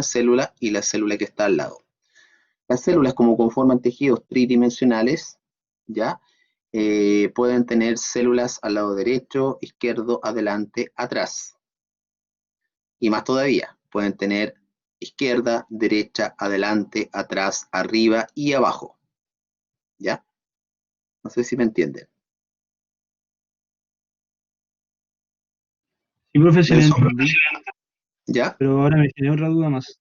célula y la célula que está al lado. Las células, como conforman tejidos tridimensionales, ¿ya? Pueden tener células al lado derecho, izquierdo, adelante, atrás. Y más todavía, pueden tener izquierda, derecha, adelante, atrás, arriba y abajo. ¿Ya? No sé si me entienden. Sí, profe, sí le Nelson, entendí, ¿ya? pero ahora me tiene otra duda más.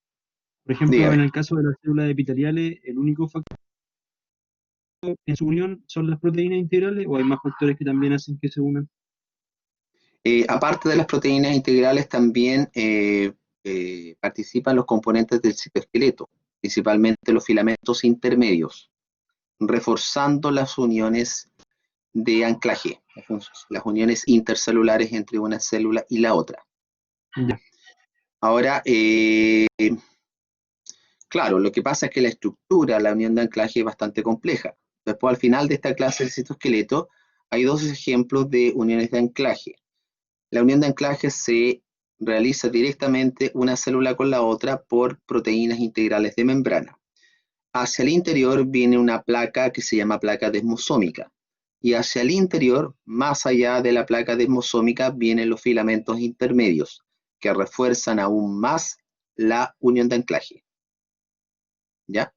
Por ejemplo, en Dígame. el caso de las células epiteliales, ¿el único factor en su unión son las proteínas integrales o hay más factores que también hacen que se unan? Aparte de las proteínas integrales, también participan los componentes del citoesqueleto, principalmente los filamentos intermedios, reforzando las uniones de anclaje, las uniones intercelulares entre una célula y la otra. Ya. Ahora, claro, lo que pasa es que la estructura, la unión de anclaje es bastante compleja. Después, al final de esta clase del citoesqueleto, hay dos ejemplos de uniones de anclaje. La unión de anclaje se realiza directamente una célula con la otra por proteínas integrales de membrana. Hacia el interior viene una placa que se llama placa desmosómica. Y hacia el interior, más allá de la placa desmosómica, vienen los filamentos intermedios, que refuerzan aún más la unión de anclaje. ¿Ya?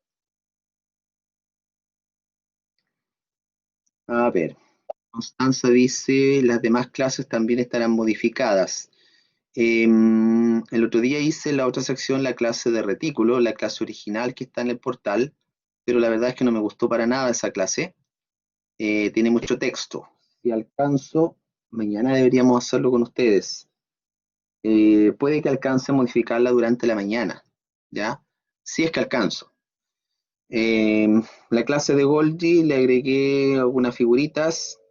A ver, Constanza dice, las demás clases también estarán modificadas. El otro día hice la otra sección, la clase de retículo, la clase original que está en el portal, pero la verdad es que no me gustó para nada esa clase. Tiene mucho texto. Si alcanzo, mañana deberíamos hacerlo con ustedes. Puede que alcance a modificarla durante la mañana, ¿ya? Si es que alcanzo. La clase de Golgi le agregué algunas figuritas.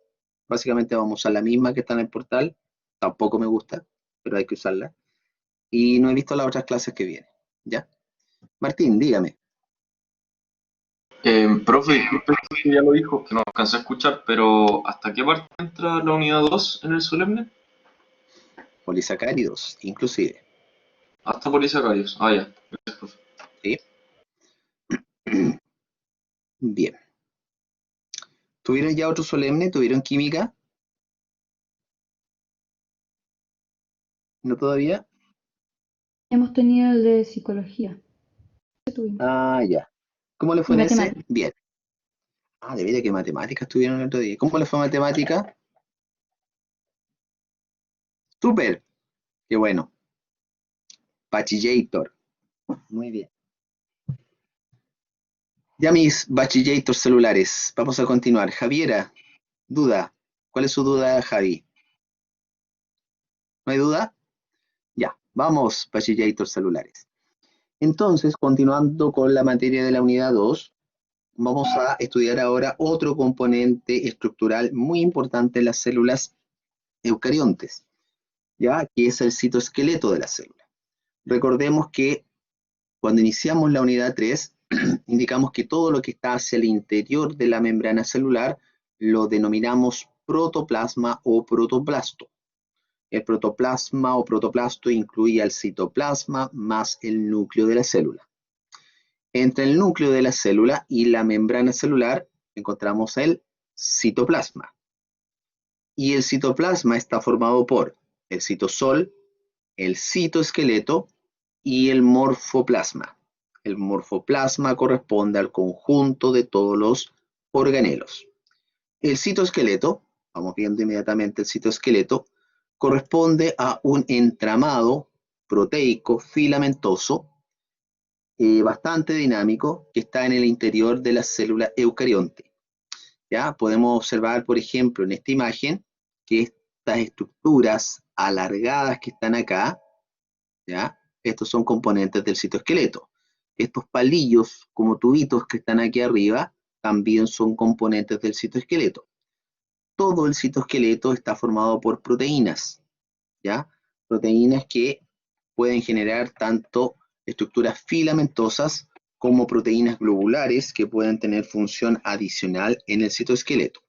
Básicamente vamos a usar la misma que está en el portal. Tampoco me gusta, pero hay que usarla. Y no he visto las otras clases que vienen, ¿ya? Martín, dígame. Profe, disculpe si ya lo dijo, que no alcancé a escuchar, pero ¿hasta qué parte entra la unidad 2 en el solemne? Polisacáridos, inclusive, Hasta polisacáridos. Ah, ya. Gracias, profe. ¿sí? Bien. ¿Tuvieron ya otro solemne? ¿Tuvieron química? ¿No todavía? Hemos tenido el de psicología. ¿Qué tuvimos? Ah, ya. ¿Cómo le fue Y en ese? matemáticas. Bien. Ah, de veras que matemáticas tuvieron el otro día. ¿Cómo le fue matemática? Súper. Qué bueno. Bachillator. Muy bien. Ya mis bachillator celulares. Vamos a continuar. Javiera, duda. ¿Cuál es su duda, Javi? ¿No hay duda? Ya. Vamos, bachillator celulares. Entonces, continuando con la materia de la unidad 2, vamos a estudiar ahora otro componente estructural muy importante en las células eucariontes, ¿ya? Que es el citoesqueleto de la célula. Recordemos que cuando iniciamos la unidad 3, indicamos que todo lo que está hacia el interior de la membrana celular lo denominamos protoplasma o protoplasto. El protoplasma o protoplasto incluye al citoplasma más el núcleo de la célula. Entre el núcleo de la célula y la membrana celular encontramos el citoplasma. Y el citoplasma está formado por el citosol, el citoesqueleto y el morfoplasma. El morfoplasma corresponde al conjunto de todos los organelos. El citoesqueleto, vamos viendo inmediatamente el citoesqueleto, corresponde a un entramado proteico filamentoso bastante dinámico que está en el interior de la célula eucarionte. ¿Ya? Podemos observar, por ejemplo, en esta imagen, que estas estructuras alargadas que están acá, ¿ya? Estos son componentes del citoesqueleto. Estos palillos, como tubitos que están aquí arriba, también son componentes del citoesqueleto. Todo el citoesqueleto está formado por proteínas, ¿ya? Proteínas que pueden generar tanto estructuras filamentosas como proteínas globulares que pueden tener función adicional en el citoesqueleto.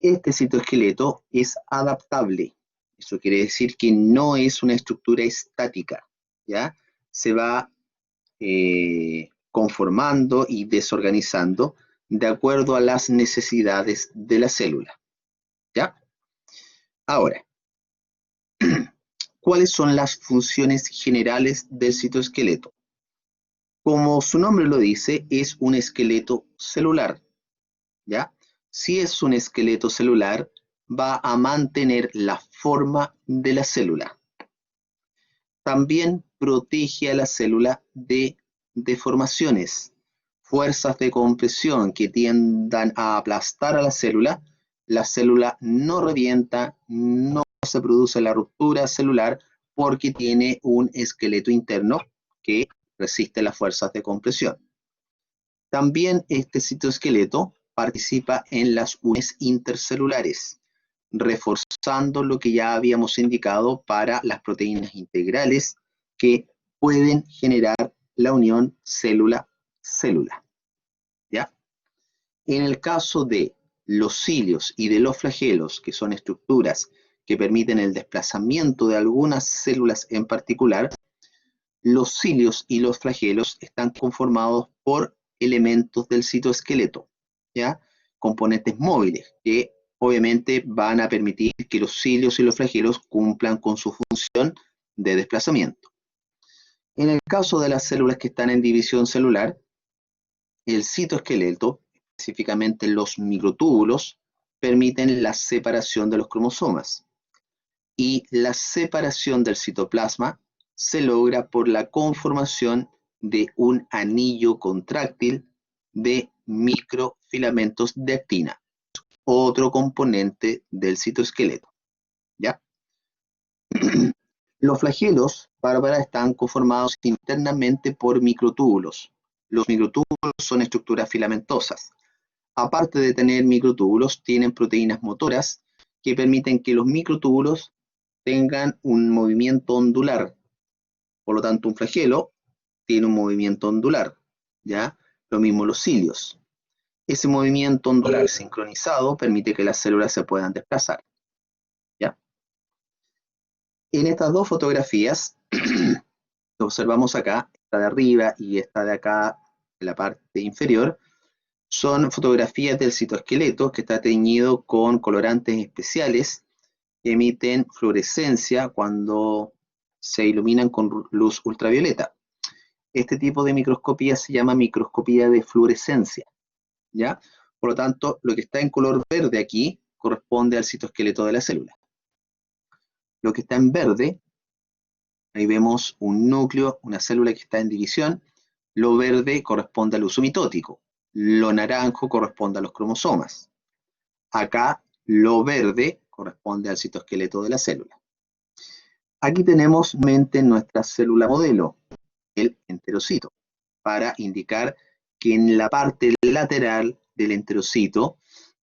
Este citoesqueleto es adaptable. Eso quiere decir que no es una estructura estática, ¿ya? se va conformando y desorganizando de acuerdo a las necesidades de la célula. ¿Ya? Ahora, ¿cuáles son las funciones generales del citoesqueleto? Como su nombre lo dice, es un esqueleto celular. ¿Ya? Si es un esqueleto celular, va a mantener la forma de la célula. También protege a la célula de deformaciones, fuerzas de compresión que tiendan a aplastar a la célula no revienta, no se produce la ruptura celular porque tiene un esqueleto interno que resiste las fuerzas de compresión. También este citoesqueleto participa en las uniones intercelulares, reforzando lo que ya habíamos indicado para las proteínas integrales que pueden generar la unión célula-célula. ¿Ya? En el caso de los cilios y de los flagelos, que son estructuras que permiten el desplazamiento de algunas células en particular, los cilios y los flagelos están conformados por elementos del citoesqueleto, ¿ya? Componentes móviles que obviamente van a permitir que los cilios y los flagelos cumplan con su función de desplazamiento. En el caso de las células que están en división celular, el citoesqueleto, específicamente los microtúbulos, permiten la separación de los cromosomas. Y la separación del citoplasma se logra por la conformación de un anillo contráctil de microfilamentos de actina, otro componente del citoesqueleto. ¿Ya? Los flagelos, Bárbara, están conformados internamente por microtúbulos. Los microtúbulos son estructuras filamentosas. Aparte de tener microtúbulos, tienen proteínas motoras que permiten que los microtúbulos tengan un movimiento ondular. Por lo tanto, un flagelo tiene un movimiento ondular, ¿ya? Lo mismo los cilios. Ese movimiento ondular sincronizado permite que las células se puedan desplazar, ¿ya? En estas dos fotografías, que observamos acá, esta de arriba y esta de acá, en la parte inferior, son fotografías del citoesqueleto que está teñido con colorantes especiales que emiten fluorescencia cuando se iluminan con luz ultravioleta. Este tipo de microscopía se llama microscopía de fluorescencia, ¿ya? Por lo tanto, lo que está en color verde aquí corresponde al citoesqueleto de la célula. Lo que está en verde, ahí vemos un núcleo, una célula que está en división. Lo verde corresponde al uso mitótico. Lo naranjo corresponde a los cromosomas. Acá, lo verde corresponde al citoesqueleto de la célula. Aquí tenemos nuestra célula modelo, el enterocito, para indicar que en la parte lateral del enterocito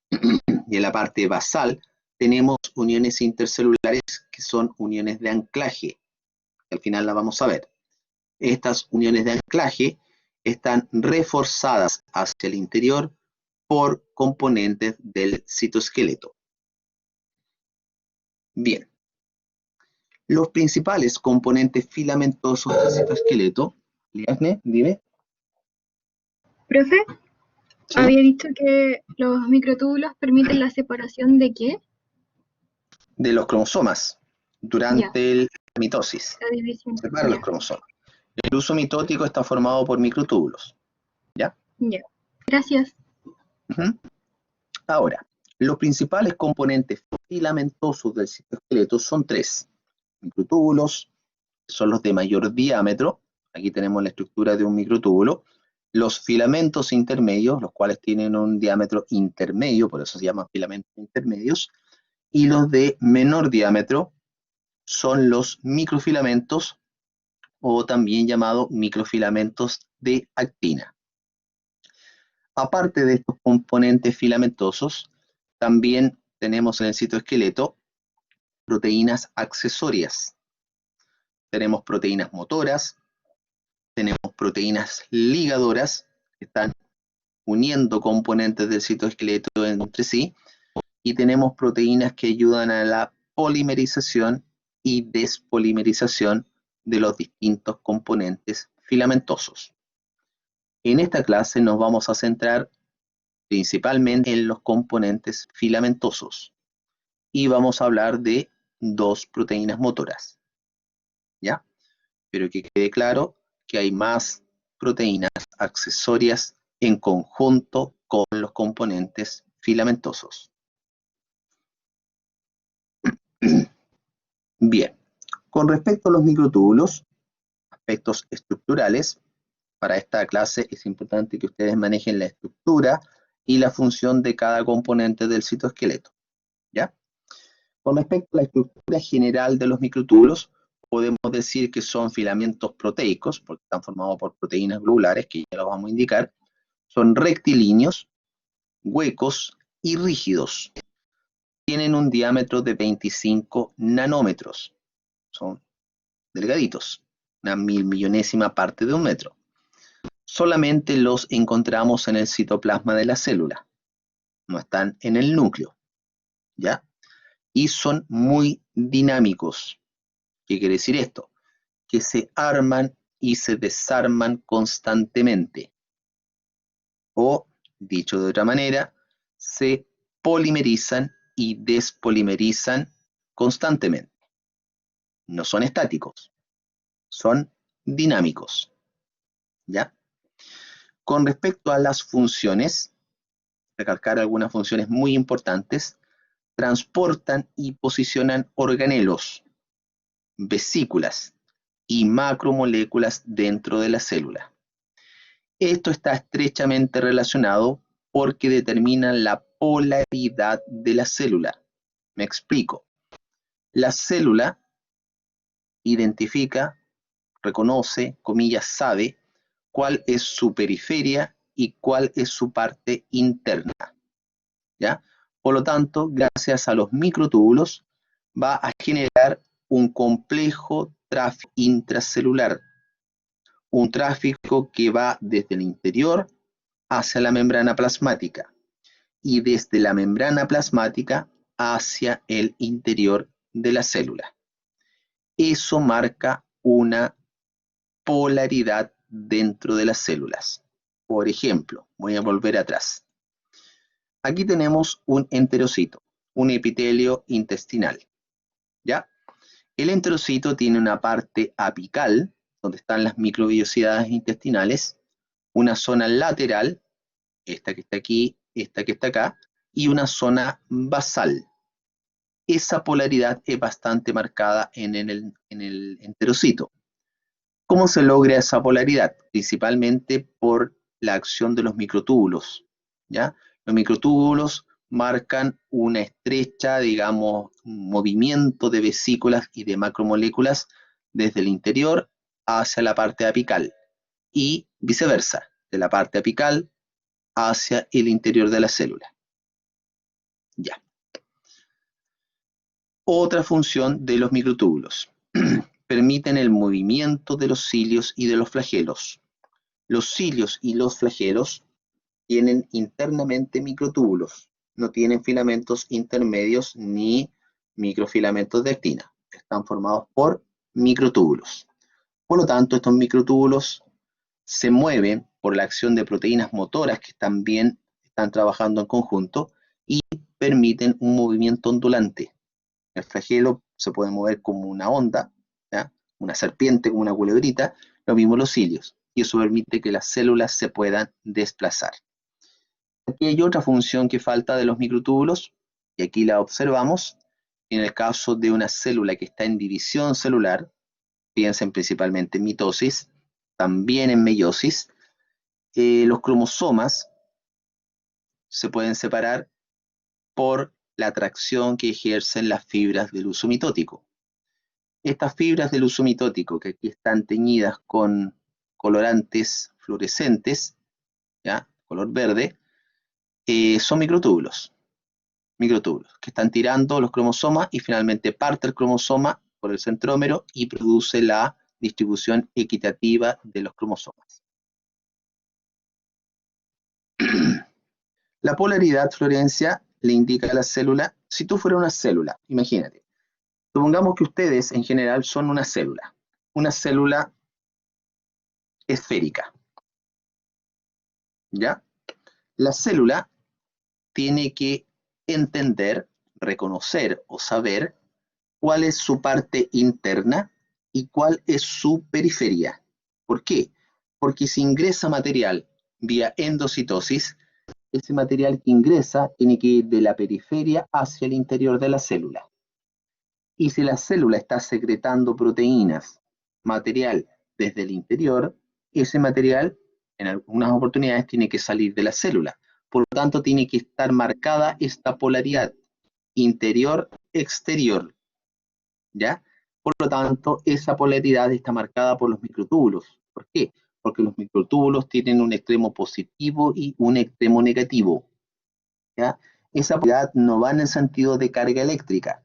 y en la parte basal tenemos uniones intercelulares que son uniones de anclaje. Al final la vamos a ver. Estas uniones de anclaje están reforzadas hacia el interior por componentes del citoesqueleto. Bien. Los principales componentes filamentosos del citoesqueleto, Liasne, dime. Profe, ¿Sí? había dicho que los microtúbulos permiten la separación de ¿qué? De los cromosomas durante la mitosis. La división. Separa los cromosomas. El uso mitótico está formado por microtúbulos. ¿Ya? Ya. Gracias. Ahora, los principales componentes filamentosos del citoesqueleto son tres. Microtúbulos, que son los de mayor diámetro. Aquí tenemos la estructura de un microtúbulo. Los filamentos intermedios, los cuales tienen un diámetro intermedio, por eso se llaman filamentos intermedios. Y los de menor diámetro son los microfilamentos, o también llamados microfilamentos de actina. Aparte de estos componentes filamentosos, también tenemos en el citoesqueleto proteínas accesorias. Tenemos proteínas motoras, tenemos proteínas ligadoras, que están uniendo componentes del citoesqueleto entre sí, y tenemos proteínas que ayudan a la polimerización y despolimerización de los distintos componentes filamentosos. En esta clase nos vamos a centrar principalmente en los componentes filamentosos y vamos a hablar de dos proteínas motoras, ¿ya? Pero que quede claro que hay más proteínas accesorias en conjunto con los componentes filamentosos. Bien, con respecto a los microtúbulos, aspectos estructurales, para esta clase es importante que ustedes manejen la estructura y la función de cada componente del citoesqueleto, ¿ya? Con respecto a la estructura general de los microtúbulos, podemos decir que son filamentos proteicos, porque están formados por proteínas globulares, que ya lo vamos a indicar, son rectilíneos, huecos y rígidos. Tienen un diámetro de 25 nanómetros, son delgaditos, una milmillonésima parte de un metro. Solamente los encontramos en el citoplasma de la célula, no están en el núcleo, ¿ya? Y son muy dinámicos. ¿Qué quiere decir esto? Que se arman y se desarman constantemente. O, dicho de otra manera, se polimerizan y despolimerizan constantemente. No son estáticos, son dinámicos, ¿ya? Con respecto a las funciones, recalcar algunas funciones muy importantes, transportan y posicionan organelos, vesículas y macromoléculas dentro de la célula. Esto está estrechamente relacionado porque determinan la polaridad de la célula. Me explico. La célula identifica, reconoce, comillas, sabe cuál es su periferia y cuál es su parte interna, ¿ya? Por lo tanto, gracias a los microtúbulos, va a generar un complejo tráfico intracelular, un tráfico que va desde el interior hacia la membrana plasmática y desde la membrana plasmática hacia el interior de la célula. Eso marca una polaridad dentro de las células. Por ejemplo, voy a volver atrás. Aquí tenemos un enterocito, un epitelio intestinal, ¿ya? El enterocito tiene una parte apical, donde están las microvellosidades intestinales, una zona lateral, esta que está aquí, esta que está acá, y una zona basal. Esa polaridad es bastante marcada en el enterocito. ¿Cómo se logra esa polaridad? Principalmente por la acción de los microtúbulos, ¿ya? Los microtúbulos marcan una estrecha, digamos, movimiento de vesículas y de macromoléculas desde el interior hacia la parte apical y viceversa, de la parte apical hacia el interior de la célula. Ya. Otra función de los microtúbulos. Permiten el movimiento de los cilios y de los flagelos. Los cilios y los flagelos tienen internamente microtúbulos, no tienen filamentos intermedios ni microfilamentos de actina, están formados por microtúbulos. Por lo tanto, estos microtúbulos se mueven por la acción de proteínas motoras que también están trabajando en conjunto y permiten un movimiento ondulante. El flagelo se puede mover como una onda, ¿ya? Una serpiente, como una culebrita, lo mismo los cilios, y eso permite que las células se puedan desplazar. Aquí hay otra función que falta de los microtúbulos, y aquí la observamos. En el caso de una célula que está en división celular, piensen principalmente en mitosis, también en meiosis, los cromosomas se pueden separar por la atracción que ejercen las fibras del uso mitótico. Estas fibras del uso mitótico, que aquí están teñidas con colorantes fluorescentes, ¿ya? Color verde, son microtúbulos que están tirando los cromosomas y finalmente parte el cromosoma por el centrómero y produce la distribución equitativa de los cromosomas. La polaridad, Florencia, le indica a la célula, si tú fueras una célula, imagínate, supongamos que ustedes en general son una célula. una célula esférica, ¿ya? La célula tiene que entender, reconocer o saber cuál es su parte interna y cuál es su periferia. ¿Por qué? Porque si ingresa material vía endocitosis, ese material que ingresa tiene que ir de la periferia hacia el interior de la célula. Y si la célula está secretando proteínas, material desde el interior, ese material en algunas oportunidades tiene que salir de la célula. Por lo tanto, tiene que estar marcada esta polaridad interior-exterior, ¿ya? Por lo tanto, esa polaridad está marcada por los microtúbulos. ¿Por qué? Porque los microtúbulos tienen un extremo positivo y un extremo negativo, ¿ya? Esa polaridad no va en el sentido de carga eléctrica.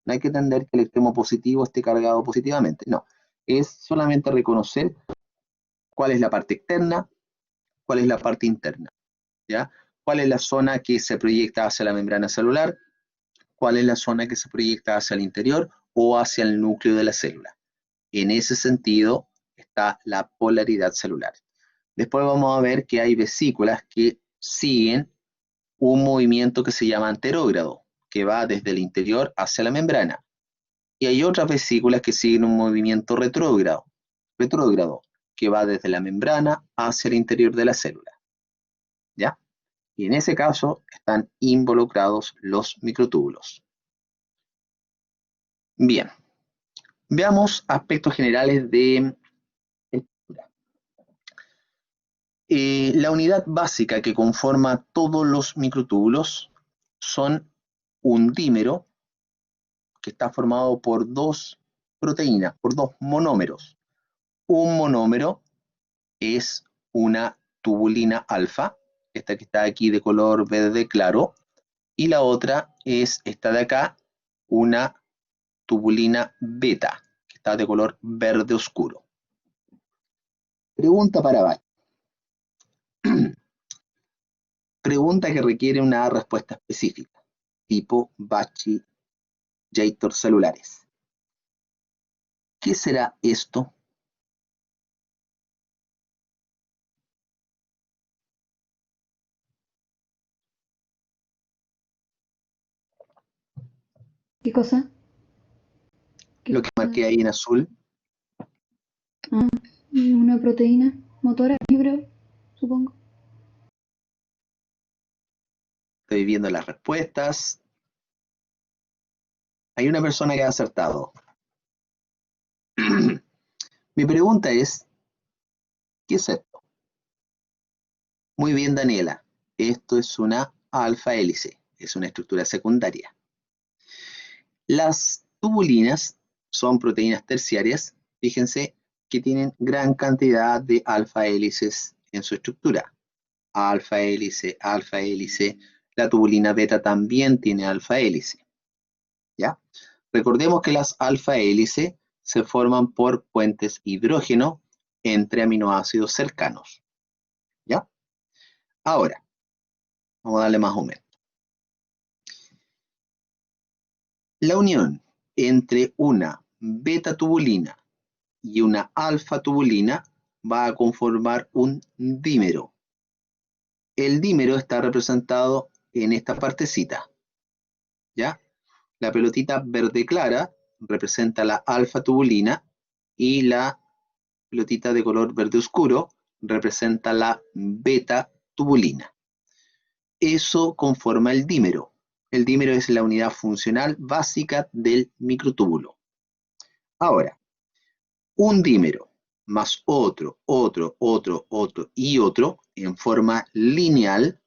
No hay que entender que el extremo positivo esté cargado positivamente. No, es solamente reconocer cuál es la parte externa, cuál es la parte interna, ¿ya? Cuál es la zona que se proyecta hacia la membrana celular, cuál es la zona que se proyecta hacia el interior o hacia el núcleo de la célula. En ese sentido está la polaridad celular. Después vamos a ver que hay vesículas que siguen un movimiento que se llama anterógrado, que va desde el interior hacia la membrana. Y hay otras vesículas que siguen un movimiento retrógrado, que va desde la membrana hacia el interior de la célula, ¿ya? Y en ese caso están involucrados los microtúbulos. Bien, veamos aspectos generales de estructura. La unidad básica que conforma todos los microtúbulos son un dímero que está formado por dos proteínas, por dos monómeros. Un monómero es una tubulina alfa, esta que está aquí de color verde claro, y la otra es esta de acá, una tubulina beta, que está de color verde oscuro. Pregunta para Bach. Pregunta que requiere una respuesta específica, tipo Bach-Yator celulares. ¿Qué será esto? ¿Qué cosa? ¿Qué Lo que cosa? marqué ahí en azul. Ah, una proteína motora, yo creo, supongo. Estoy viendo las respuestas. Hay una persona que ha acertado. Mi pregunta es, ¿qué es esto? Muy bien, Daniela. Esto es una alfa hélice, es una estructura secundaria. Las tubulinas son proteínas terciarias, fíjense que tienen gran cantidad de alfa hélices en su estructura. Alfa hélice, alfa hélice. La tubulina beta también tiene alfa hélice, ¿ya? Recordemos que las alfa hélice se forman por puentes hidrógeno entre aminoácidos cercanos, ¿ya? Ahora, vamos a darle más o menos. La unión entre una beta tubulina y una alfa tubulina va a conformar un dímero. El dímero está representado en esta partecita, ¿ya? La pelotita verde clara representa la alfa tubulina y la pelotita de color verde oscuro representa la beta tubulina. Eso conforma el dímero. El dímero es la unidad funcional básica del microtúbulo. Ahora, un dímero más otro y otro en forma lineal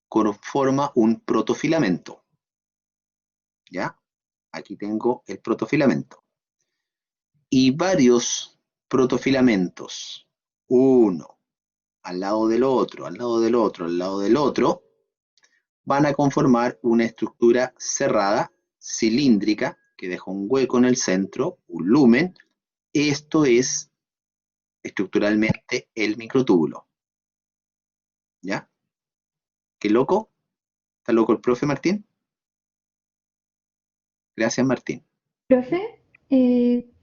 conforma un protofilamento. ¿Ya? Aquí tengo el protofilamento. Y varios protofilamentos, uno al lado del otro, al lado del otro, al lado del otro, van a conformar una estructura cerrada, cilíndrica, que deja un hueco en el centro, un lumen. Esto es estructuralmente el microtúbulo. ¿Ya? ¿Qué loco? ¿Está loco el profe Martín? Gracias, Martín. Profe,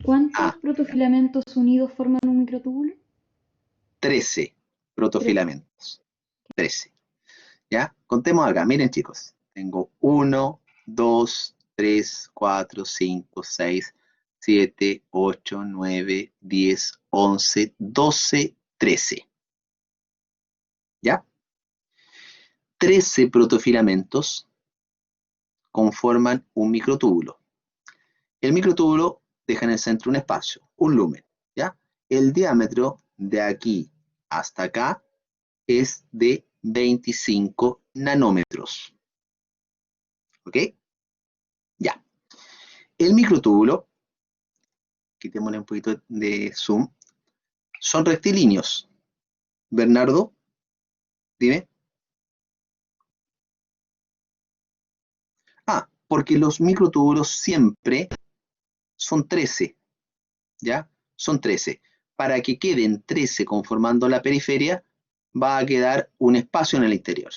¿cuántos Ah, protofilamentos unidos forman un microtúbulo? 13 Tres. protofilamentos. 13. ¿Ya? Contemos acá. Miren, chicos. Tengo 1, 2, 3, 4, 5, 6, 7, 8, 9, 10, 11, 12, 13. ¿Ya? 13 protofilamentos conforman un microtúbulo. El microtúbulo deja en el centro un espacio, un lumen, ¿ya? El diámetro de aquí hasta acá es de 25 nanómetros, ¿ok? Ya. El microtúbulo, quitémosle un poquito de zoom, son rectilíneos. Bernardo, dime. Ah, porque los microtúbulos siempre son 13, ¿ya? Son 13. Para que queden 13 conformando la periferia, va a quedar un espacio en el interior,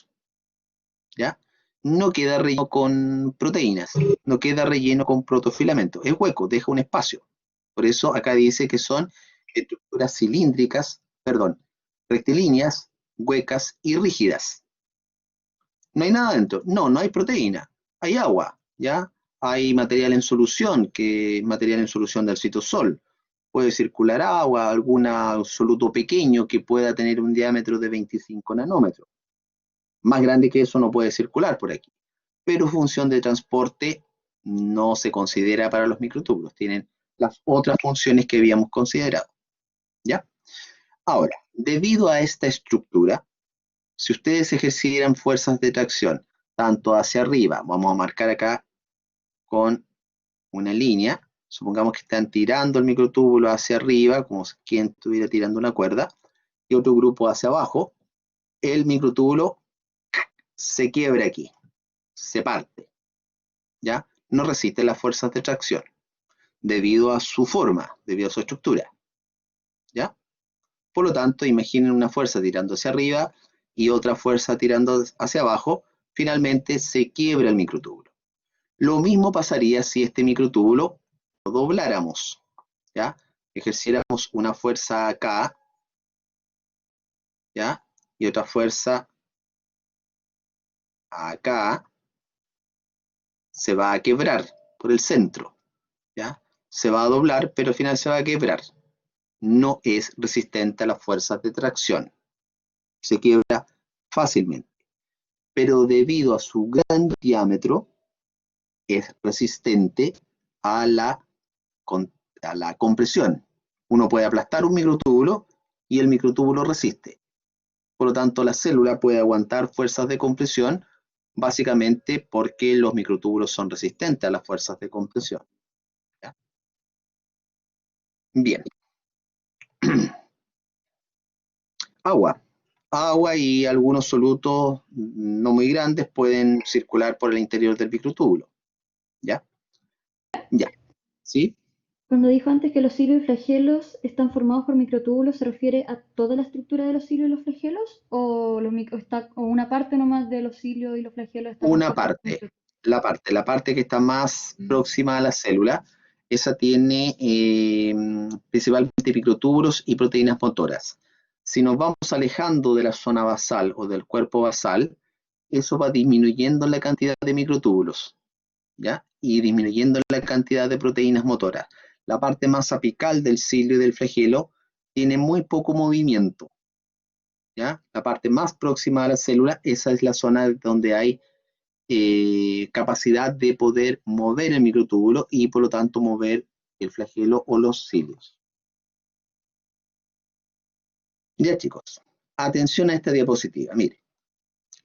¿ya? No queda relleno con proteínas, no queda relleno con protofilamentos, es hueco, deja un espacio. Por eso acá dice que son estructuras cilíndricas, perdón, rectilíneas, huecas y rígidas. No hay nada dentro, no hay proteína, hay agua, ¿ya? Hay material en solución, que es material en solución del citosol. Puede circular agua, algún soluto pequeño que pueda tener un diámetro de 25 nanómetros. Más grande que eso no puede circular por aquí. Pero función de transporte no se considera para los microtúbulos, tienen las otras funciones que habíamos considerado, ¿ya? Ahora, debido a esta estructura, si ustedes ejercieran fuerzas de tracción tanto hacia arriba, vamos a marcar acá con una línea, supongamos que están tirando el microtúbulo hacia arriba, como si quien estuviera tirando una cuerda, y otro grupo hacia abajo, el microtúbulo se quiebra aquí, se parte, ¿ya? No resiste las fuerzas de tracción, debido a su forma, debido a su estructura, ¿ya? Por lo tanto, imaginen una fuerza tirando hacia arriba y otra fuerza tirando hacia abajo, finalmente se quiebra el microtúbulo. Lo mismo pasaría si este microtúbulo lo dobláramos, ¿ya? Ejerciéramos una fuerza acá, ¿ya? Y otra fuerza acá, se va a quebrar por el centro, ¿ya? Se va a doblar, pero al final se va a quebrar. No es resistente a las fuerzas de tracción. Se quiebra fácilmente. Pero debido a su gran diámetro, es resistente a la compresión. Uno puede aplastar un microtúbulo y el microtúbulo resiste. Por lo tanto, la célula puede aguantar fuerzas de compresión básicamente porque los microtúbulos son resistentes a las fuerzas de compresión. ¿Ya? Bien. Agua. Agua y algunos solutos no muy grandes pueden circular por el interior del microtúbulo. ¿Ya? Ya. ¿Sí? Cuando dijo antes que los cilios y flagelos están formados por microtúbulos, ¿se refiere a toda la estructura de los cilios y los flagelos? ¿O, o una parte nomás de los cilios y los flagelos está Una compuesta por parte, microtúbulos? la parte que está más próxima a la célula, esa tiene principalmente microtúbulos y proteínas motoras. Si nos vamos alejando de la zona basal o del cuerpo basal, eso va disminuyendo la cantidad de microtúbulos, ¿ya? Y disminuyendo la cantidad de proteínas motoras. La parte más apical del cilio y del flagelo tiene muy poco movimiento, ¿ya? La parte más próxima a la célula, esa es la zona donde hay capacidad de poder mover el microtúbulo y por lo tanto mover el flagelo o los cilios. Ya chicos, atención a esta diapositiva. Mire,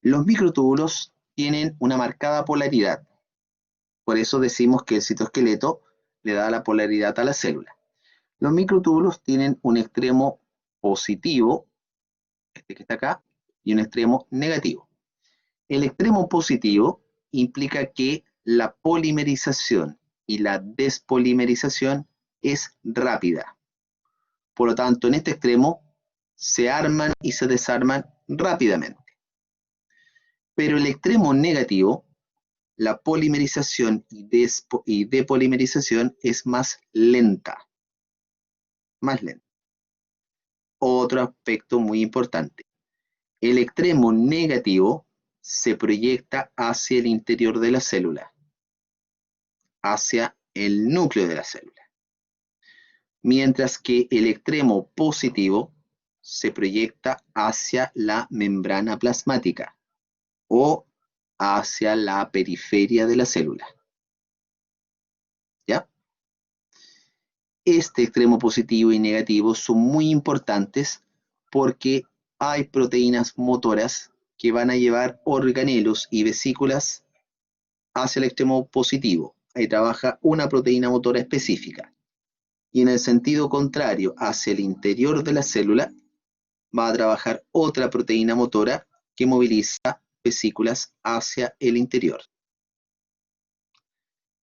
los microtúbulos tienen una marcada polaridad. Por eso decimos que el citoesqueleto le da la polaridad a la célula. Los microtúbulos tienen un extremo positivo, este que está acá, y un extremo negativo. El extremo positivo implica que la polimerización y la despolimerización es rápida. Por lo tanto, en este extremo se arman y se desarman rápidamente. Pero el extremo negativo, la polimerización y depolimerización es más lenta. Más lenta. Otro aspecto muy importante. El extremo negativo se proyecta hacia el interior de la célula, hacia el núcleo de la célula. Mientras que el extremo positivo se proyecta hacia la membrana plasmática o hacia la periferia de la célula. ¿Ya? Este extremo positivo y negativo son muy importantes porque hay proteínas motoras que van a llevar organelos y vesículas hacia el extremo positivo. Ahí trabaja una proteína motora específica. Y en el sentido contrario, hacia el interior de la célula, va a trabajar otra proteína motora que moviliza vesículas hacia el interior.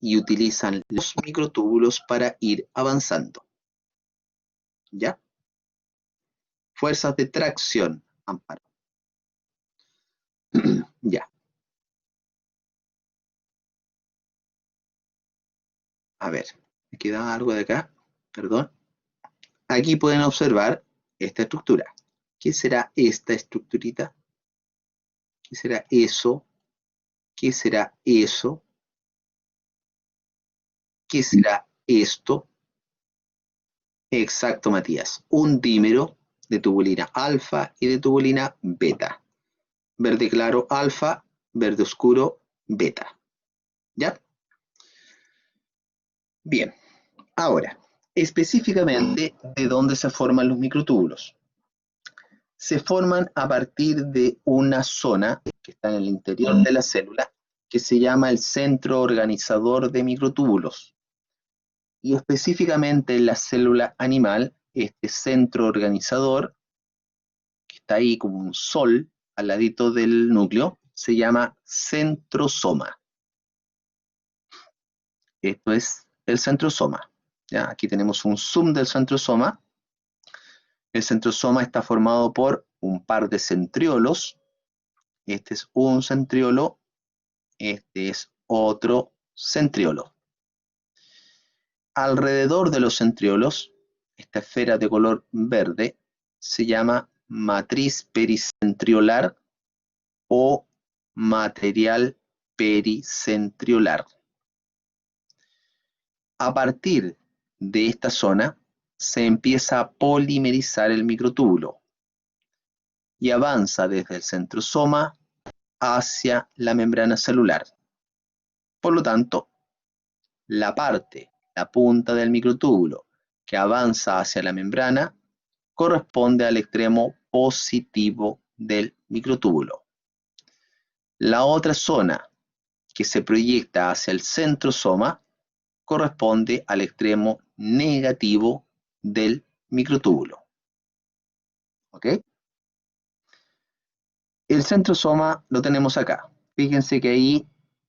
Y utilizan los microtúbulos para ir avanzando. ¿Ya? Fuerzas de tracción, Amparo. Ya. A ver, me queda algo de acá, perdón. Aquí pueden observar esta estructura. ¿Qué será esta estructurita? ¿Qué será eso? ¿Qué será eso? ¿Qué será esto? Exacto, Matías. Un dímero de tubulina alfa y de tubulina beta. Verde claro alfa, verde oscuro beta. ¿Ya? Bien. Ahora, específicamente, ¿de dónde se forman los microtúbulos? Se forman a partir de una zona que está en el interior de la célula que se llama el centro organizador de microtúbulos. Y específicamente en la célula animal, este centro organizador, que está ahí como un sol al ladito del núcleo, se llama centrosoma. Esto es el centrosoma. ¿Ya? Aquí tenemos un zoom del centrosoma. El centrosoma está formado por un par de centriolos. Este es un centriolo, este es otro centriolo. Alrededor de los centriolos, esta esfera de color verde se llama matriz pericentriolar o material pericentriolar. A partir de esta zona se empieza a polimerizar el microtúbulo y avanza desde el centrosoma hacia la membrana celular. Por lo tanto, la punta del microtúbulo que avanza hacia la membrana corresponde al extremo positivo del microtúbulo. La otra zona que se proyecta hacia el centrosoma corresponde al extremo negativo del microtúbulo. ¿Ok? El centrosoma lo tenemos acá. Fíjense que ahí,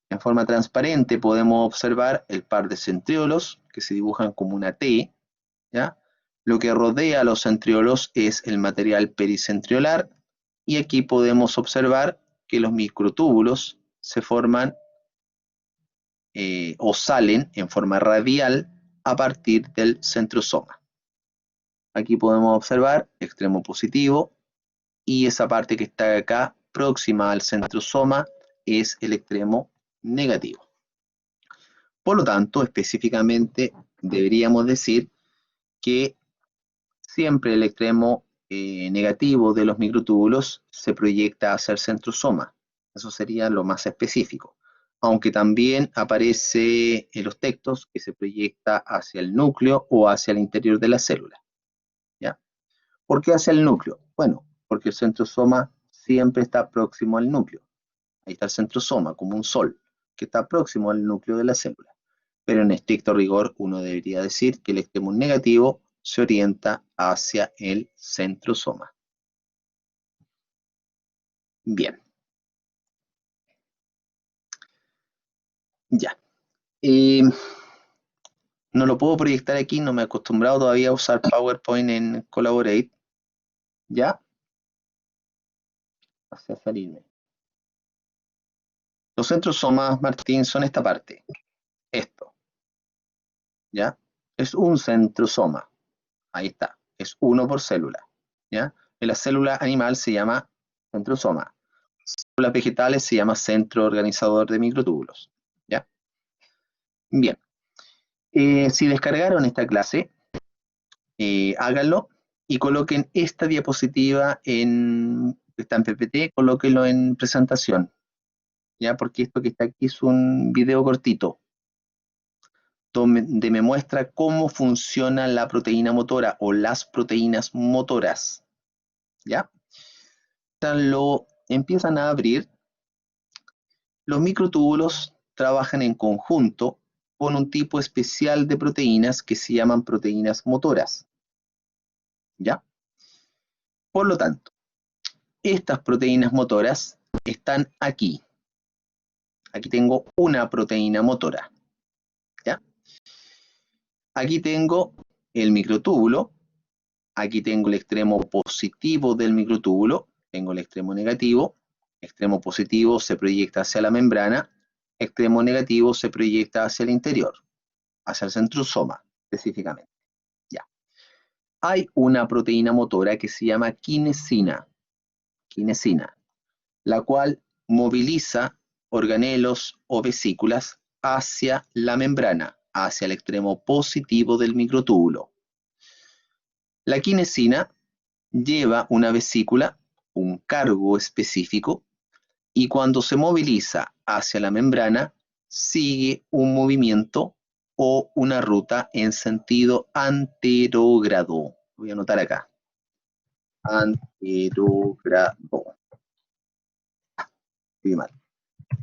en forma transparente, podemos observar el par de centriolos que se dibujan como una T, ¿ya? Lo que rodea a los centriolos es el material pericentriolar y aquí podemos observar que los microtúbulos se forman o salen en forma radial a partir del centrosoma. Aquí podemos observar el extremo positivo y esa parte que está acá próxima al centrosoma es el extremo negativo. Por lo tanto, específicamente deberíamos decir que siempre el extremo negativo de los microtúbulos se proyecta hacia el centrosoma. Eso sería lo más específico. Aunque también aparece en los textos que se proyecta hacia el núcleo o hacia el interior de la célula. ¿Ya? ¿Por qué hacia el núcleo? Bueno, porque el centrosoma siempre está próximo al núcleo. Ahí está el centrosoma, como un sol, que está próximo al núcleo de la célula. Pero en estricto rigor, uno debería decir que el extremo negativo se orienta hacia el centrosoma. Bien. Ya. No lo puedo proyectar aquí, no me he acostumbrado todavía a usar PowerPoint en Collaborate. ¿Ya? Hacia salirme. Los centrosomas, Martín, son esta parte. Esto. ¿Ya? Es un centrosoma. Ahí está. Es uno por célula. ¿Ya? En la célula animal se llama centrosoma. En las células vegetales se llama centro organizador de microtúbulos. ¿Ya? Bien. Si descargaron esta clase, háganlo y coloquen esta diapositiva está en PPT, colóquenlo en presentación. ¿Ya? Porque esto que está aquí es un video cortito, donde me muestra cómo funciona la proteína motora o las proteínas motoras. ¿Ya? Lo empiezan a abrir. Los microtúbulos trabajan en conjunto con un tipo especial de proteínas que se llaman proteínas motoras. ¿Ya? Por lo tanto, estas proteínas motoras están aquí. Aquí tengo una proteína motora. ¿Ya? Aquí tengo el microtúbulo. Aquí tengo el extremo positivo del microtúbulo. Tengo el extremo negativo. Extremo positivo se proyecta hacia la membrana. Extremo negativo se proyecta hacia el interior, hacia el centrosoma específicamente. Ya. Hay una proteína motora que se llama quinesina, la cual moviliza organelos o vesículas hacia la membrana, hacia el extremo positivo del microtúbulo. La quinesina lleva una vesícula, un cargo específico, y cuando se moviliza hacia la membrana, sigue un movimiento o una ruta en sentido anterógrado. Voy a anotar acá. Anterógrado. Sí, mal.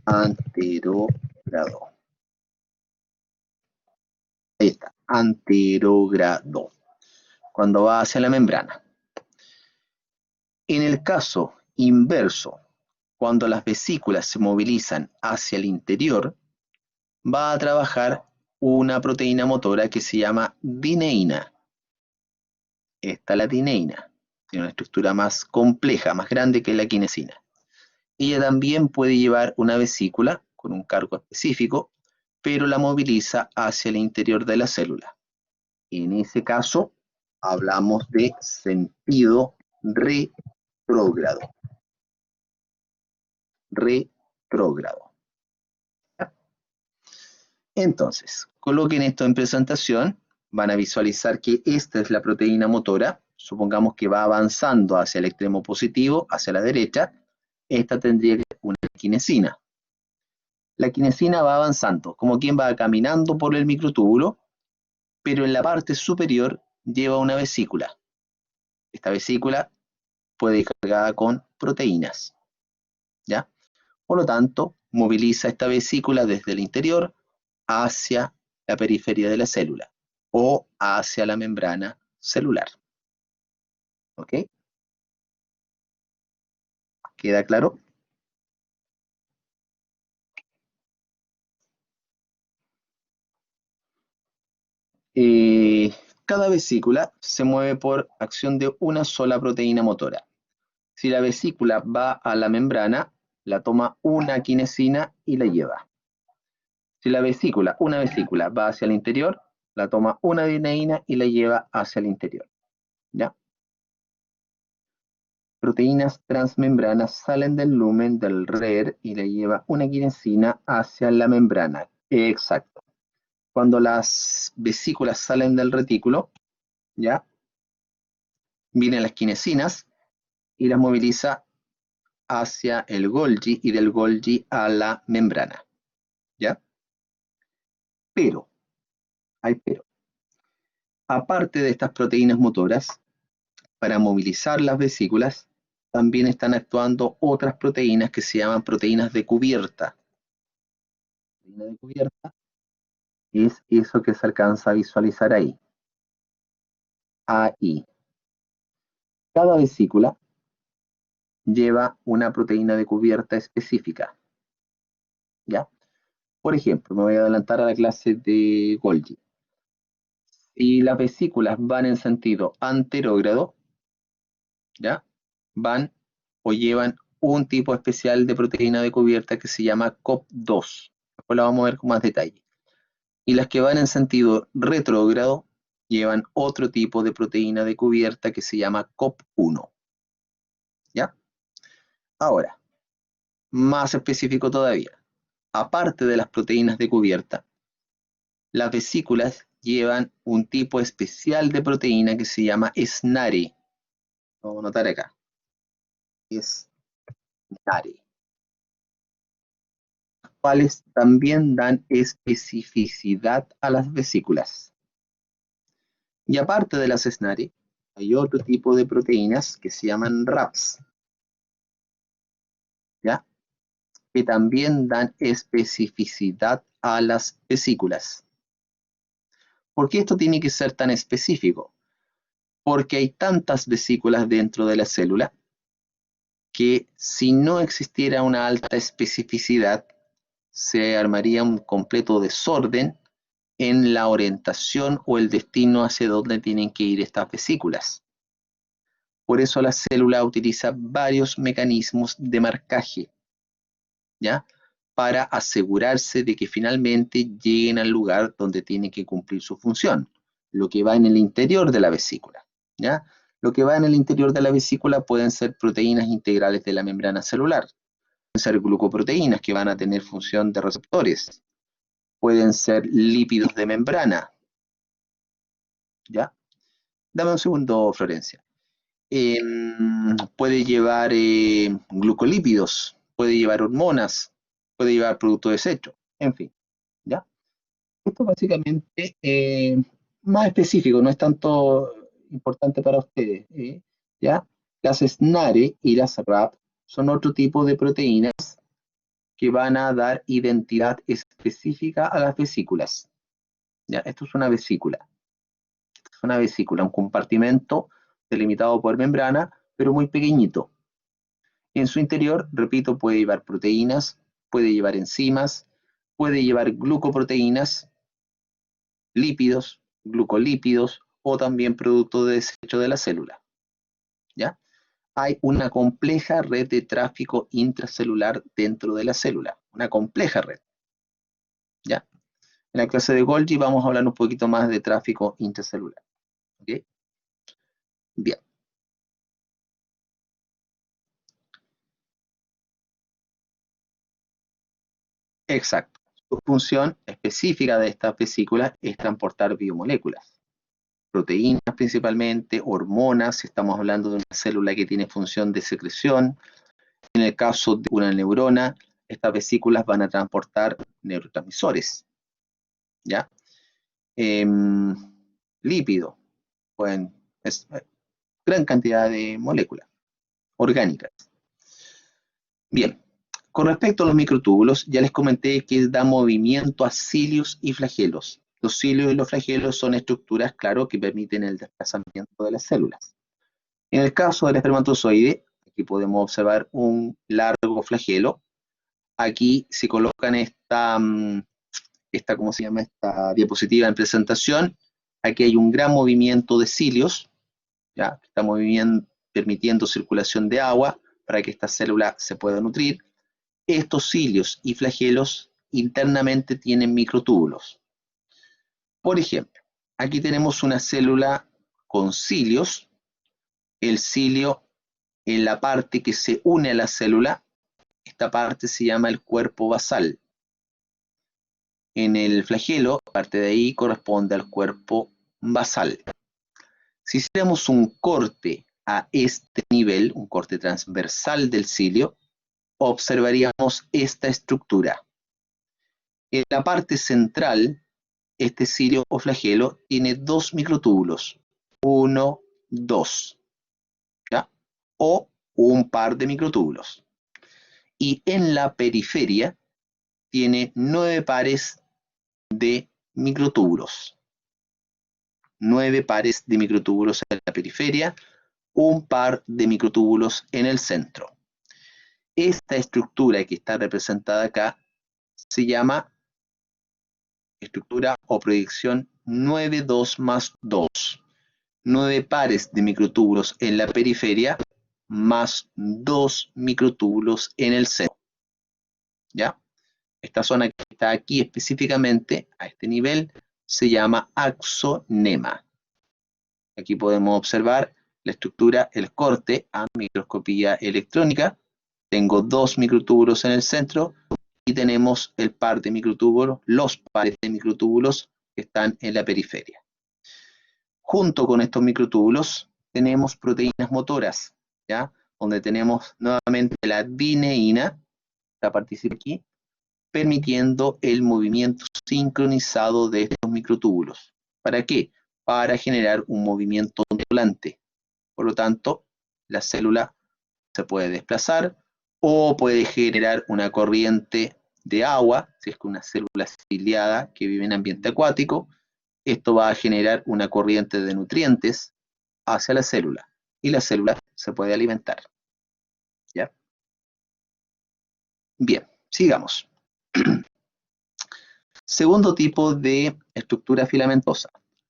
Anterógrado. Ahí está. Anterógrado. Cuando va hacia la membrana. En el caso inverso, cuando las vesículas se movilizan hacia el interior, va a trabajar una proteína motora que se llama dineína. Esta es la dineína. Tiene una estructura más compleja, más grande que la quinesina. Ella también puede llevar una vesícula con un cargo específico, pero la moviliza hacia el interior de la célula. En ese caso, hablamos de sentido retrógrado. Retrógrado. Entonces, coloquen esto en presentación, van a visualizar que esta es la proteína motora, supongamos que va avanzando hacia el extremo positivo, hacia la derecha, esta tendría que ser una quinesina. La quinesina va avanzando, como quien va caminando por el microtúbulo, pero en la parte superior lleva una vesícula. Esta vesícula puede ir cargada con proteínas, ¿ya? Por lo tanto, moviliza esta vesícula desde el interior hacia la periferia de la célula o hacia la membrana celular. ¿Ok? ¿Queda claro? Cada vesícula se mueve por acción de una sola proteína motora. Si la vesícula va a la membrana, la toma una quinesina y la lleva. Si una vesícula va hacia el interior, la toma una dineína y la lleva hacia el interior. ¿Ya? Proteínas transmembranas salen del lumen del RER y la lleva una quinesina hacia la membrana. Exacto. Cuando las vesículas salen del retículo, ¿ya? Vienen las quinesinas y las moviliza hacia el Golgi y del Golgi a la membrana. ¿Ya? Pero, hay pero. Aparte de estas proteínas motoras, para movilizar las vesículas, también están actuando otras proteínas que se llaman proteínas de cubierta. Proteína de cubierta es eso que se alcanza a visualizar ahí. Ahí. Cada vesícula lleva una proteína de cubierta específica. ¿Ya? Por ejemplo, me voy a adelantar a la clase de Golgi. Si las vesículas van en sentido anterógrado, ¿ya? Van o llevan un tipo especial de proteína de cubierta que se llama COP2. Después la vamos a ver con más detalle. Y las que van en sentido retrógrado llevan otro tipo de proteína de cubierta que se llama COP1. ¿Ya? Ahora, más específico todavía. Aparte de las proteínas de cubierta, las vesículas llevan un tipo especial de proteína que se llama SNARE. Vamos a anotar acá. SNARE. Las cuales también dan especificidad a las vesículas. Y aparte de las SNARE, hay otro tipo de proteínas que se llaman RAPs, ¿ya? Que también dan especificidad a las vesículas. ¿Por qué esto tiene que ser tan específico? Porque hay tantas vesículas dentro de la célula que si no existiera una alta especificidad, se armaría un completo desorden en la orientación o el destino hacia donde tienen que ir estas vesículas. Por eso la célula utiliza varios mecanismos de marcaje, ¿ya? Para asegurarse de que finalmente lleguen al lugar donde tienen que cumplir su función, lo que va en el interior de la vesícula, ¿ya? Lo que va en el interior de la vesícula pueden ser proteínas integrales de la membrana celular, pueden ser glucoproteínas que van a tener función de receptores, pueden ser lípidos de membrana, ¿ya? Dame un segundo, Florencia. Puede llevar glucolípidos, puede llevar hormonas, puede llevar producto desecho, en fin, ¿ya? Esto básicamente más específico, no es tanto importante para ustedes, ¿ya? Las SNARE y las RAP son otro tipo de proteínas que van a dar identidad específica a las vesículas, ¿ya? Esto es una vesícula. Es una vesícula, un compartimento delimitado por membrana, pero muy pequeñito. En su interior, repito, puede llevar proteínas, puede llevar enzimas, puede llevar glucoproteínas, lípidos, glucolípidos o también producto de desecho de la célula, ¿ya? Hay una compleja red de tráfico intracelular dentro de la célula, una compleja red, ¿ya? En la clase de Golgi vamos a hablar un poquito más de tráfico intracelular, ¿ok? Bien. Exacto. Su función específica de estas vesículas es transportar biomoléculas, proteínas principalmente, hormonas, si estamos hablando de una célula que tiene función de secreción. En el caso de una neurona, estas vesículas van a transportar neurotransmisores, ¿ya? Lípido, gran cantidad de moléculas orgánicas. Bien, con respecto a los microtúbulos, ya les comenté que da movimiento a cilios y flagelos. Los cilios y los flagelos son estructuras, claro, que permiten el desplazamiento de las células. En el caso del espermatozoide, aquí podemos observar un largo flagelo. Aquí se colocan ¿cómo se llama? Esta diapositiva en presentación. Aquí hay un gran movimiento de cilios, ¿ya? Está permitiendo circulación de agua para que esta célula se pueda nutrir. Estos cilios y flagelos internamente tienen microtúbulos. Por ejemplo, aquí tenemos una célula con cilios. El cilio en la parte que se une a la célula, esta parte se llama el cuerpo basal. En el flagelo, parte de ahí corresponde al cuerpo basal. Si hiciéramos un corte a este nivel, un corte transversal del cilio, observaríamos esta estructura. En la parte central, este cilio o flagelo tiene dos microtúbulos, 1, 2, ¿ya? O un par de microtúbulos. Y en la periferia tiene 9 pares de microtúbulos. 9 pares de microtúbulos en la periferia, un par de microtúbulos en el centro. Esta estructura que está representada acá se llama estructura o proyección 9,2 más 2. 9 pares de microtúbulos en la periferia más 2 microtúbulos en el centro. ¿Ya? Esta zona que está aquí específicamente, a este nivel, se llama axonema. Aquí podemos observar la estructura, el corte a microscopía electrónica. Tengo 2 microtúbulos en el centro y tenemos el par de microtúbulos, los pares de microtúbulos que están en la periferia. Junto con estos microtúbulos tenemos proteínas motoras, ¿ya? Donde tenemos nuevamente la dineína, la participa aquí, permitiendo el movimiento sincronizado de estos microtúbulos. ¿Para qué? Para generar un movimiento ondulante. Por lo tanto, la célula se puede desplazar o puede generar una corriente de agua, si es que una célula ciliada que vive en ambiente acuático. Esto va a generar una corriente de nutrientes hacia la célula y la célula se puede alimentar. ¿Ya? Bien, sigamos. Segundo tipo de estructura filamentosa,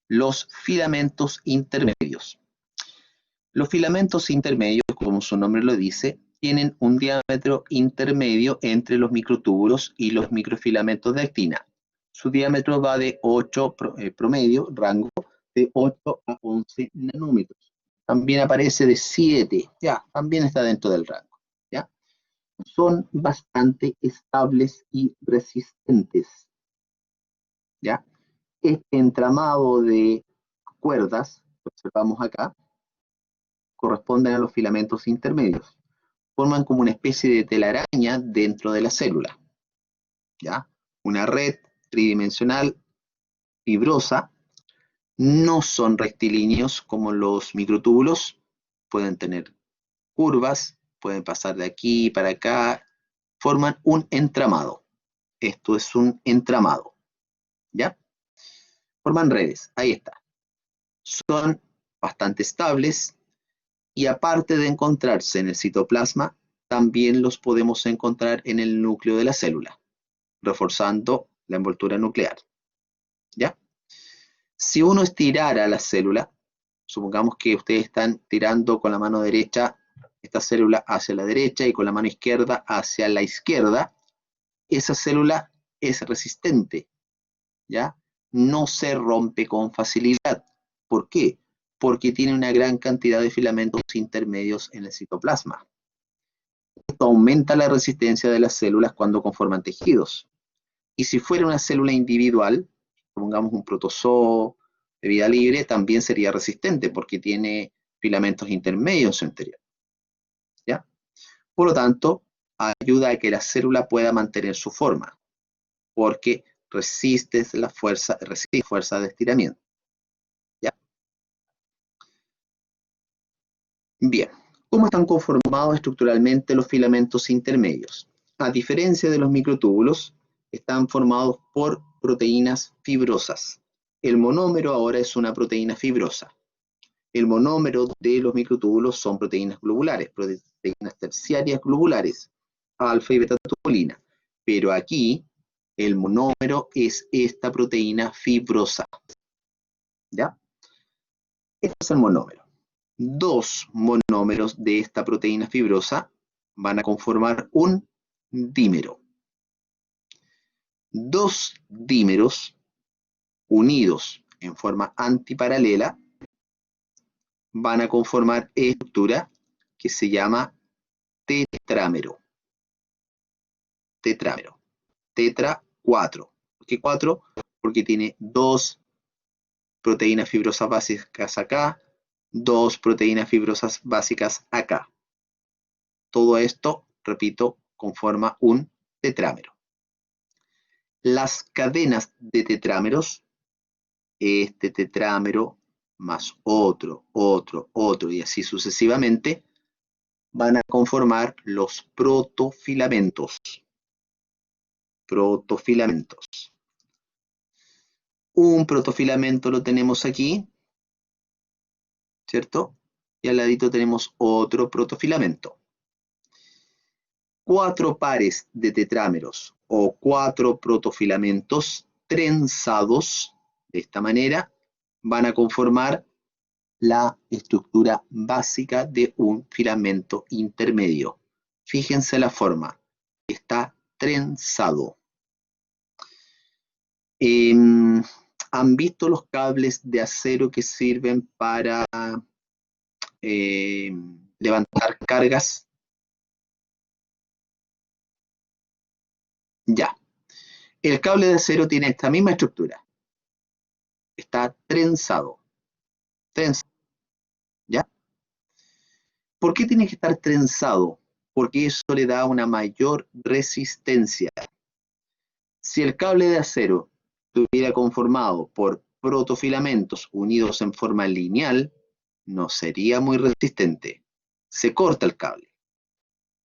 los filamentos intermedios. Los filamentos intermedios, como su nombre lo dice, tienen un diámetro intermedio entre los microtúbulos y los microfilamentos de actina. Su diámetro va de 8, promedio, rango, de 8 a 11 nanómetros. También aparece de 7, ya, también está dentro del rango, ¿ya? Son bastante estables y resistentes, ¿ya? Este entramado de cuerdas que observamos acá corresponden a los filamentos intermedios. Forman como una especie de telaraña dentro de la célula, ¿ya? Una red tridimensional fibrosa. No son rectilíneos como los microtúbulos, pueden tener curvas, pueden pasar de aquí para acá, forman un entramado. Esto es un entramado, ¿ya? Forman redes, ahí está. Son bastante estables y aparte de encontrarse en el citoplasma, también los podemos encontrar en el núcleo de la célula, reforzando la envoltura nuclear, ¿ya? Si uno estirara la célula, supongamos que ustedes están tirando con la mano derecha esta célula hacia la derecha y con la mano izquierda hacia la izquierda, esa célula es resistente, ¿ya? No se rompe con facilidad. ¿Por qué? Porque tiene una gran cantidad de filamentos intermedios en el citoplasma. Esto aumenta la resistencia de las células cuando conforman tejidos. Y si fuera una célula individual, pongamos un protozoo de vida libre, también sería resistente porque tiene filamentos intermedios en su interior, ¿ya? Por lo tanto, ayuda a que la célula pueda mantener su forma, porque resiste fuerza de estiramiento, ¿ya? Bien, ¿cómo están conformados estructuralmente los filamentos intermedios? A diferencia de los microtúbulos, están formados por proteínas fibrosas. El monómero ahora es una proteína fibrosa. El monómero de los microtúbulos son proteínas globulares, proteínas terciarias globulares, alfa y beta tubulina. Pero aquí el monómero es esta proteína fibrosa, ¿ya? Este es el monómero. 2 monómeros de esta proteína fibrosa van a conformar un dímero. 2 dímeros unidos en forma antiparalela van a conformar estructura que se llama tetrámero. Tetrámero. Tetra 4. ¿Por qué 4? Porque tiene 2 proteínas fibrosas básicas acá, 2 proteínas fibrosas básicas acá. Todo esto, repito, conforma un tetrámero. Las cadenas de tetrámeros, este tetrámero más otro, y así sucesivamente, van a conformar los protofilamentos. Protofilamentos. Un protofilamento lo tenemos aquí, ¿cierto? Y al ladito tenemos otro protofilamento. 4 pares de tetrámeros o 4 protofilamentos trenzados de esta manera van a conformar la estructura básica de un filamento intermedio. Fíjense la forma, está trenzado. ¿Han visto los cables de acero que sirven para levantar cargas? Ya. El cable de acero tiene esta misma estructura. Está trenzado. ¿Ya? ¿Por qué tiene que estar trenzado? Porque eso le da una mayor resistencia. Si el cable de acero estuviera conformado por protofilamentos unidos en forma lineal, no sería muy resistente. Se corta el cable.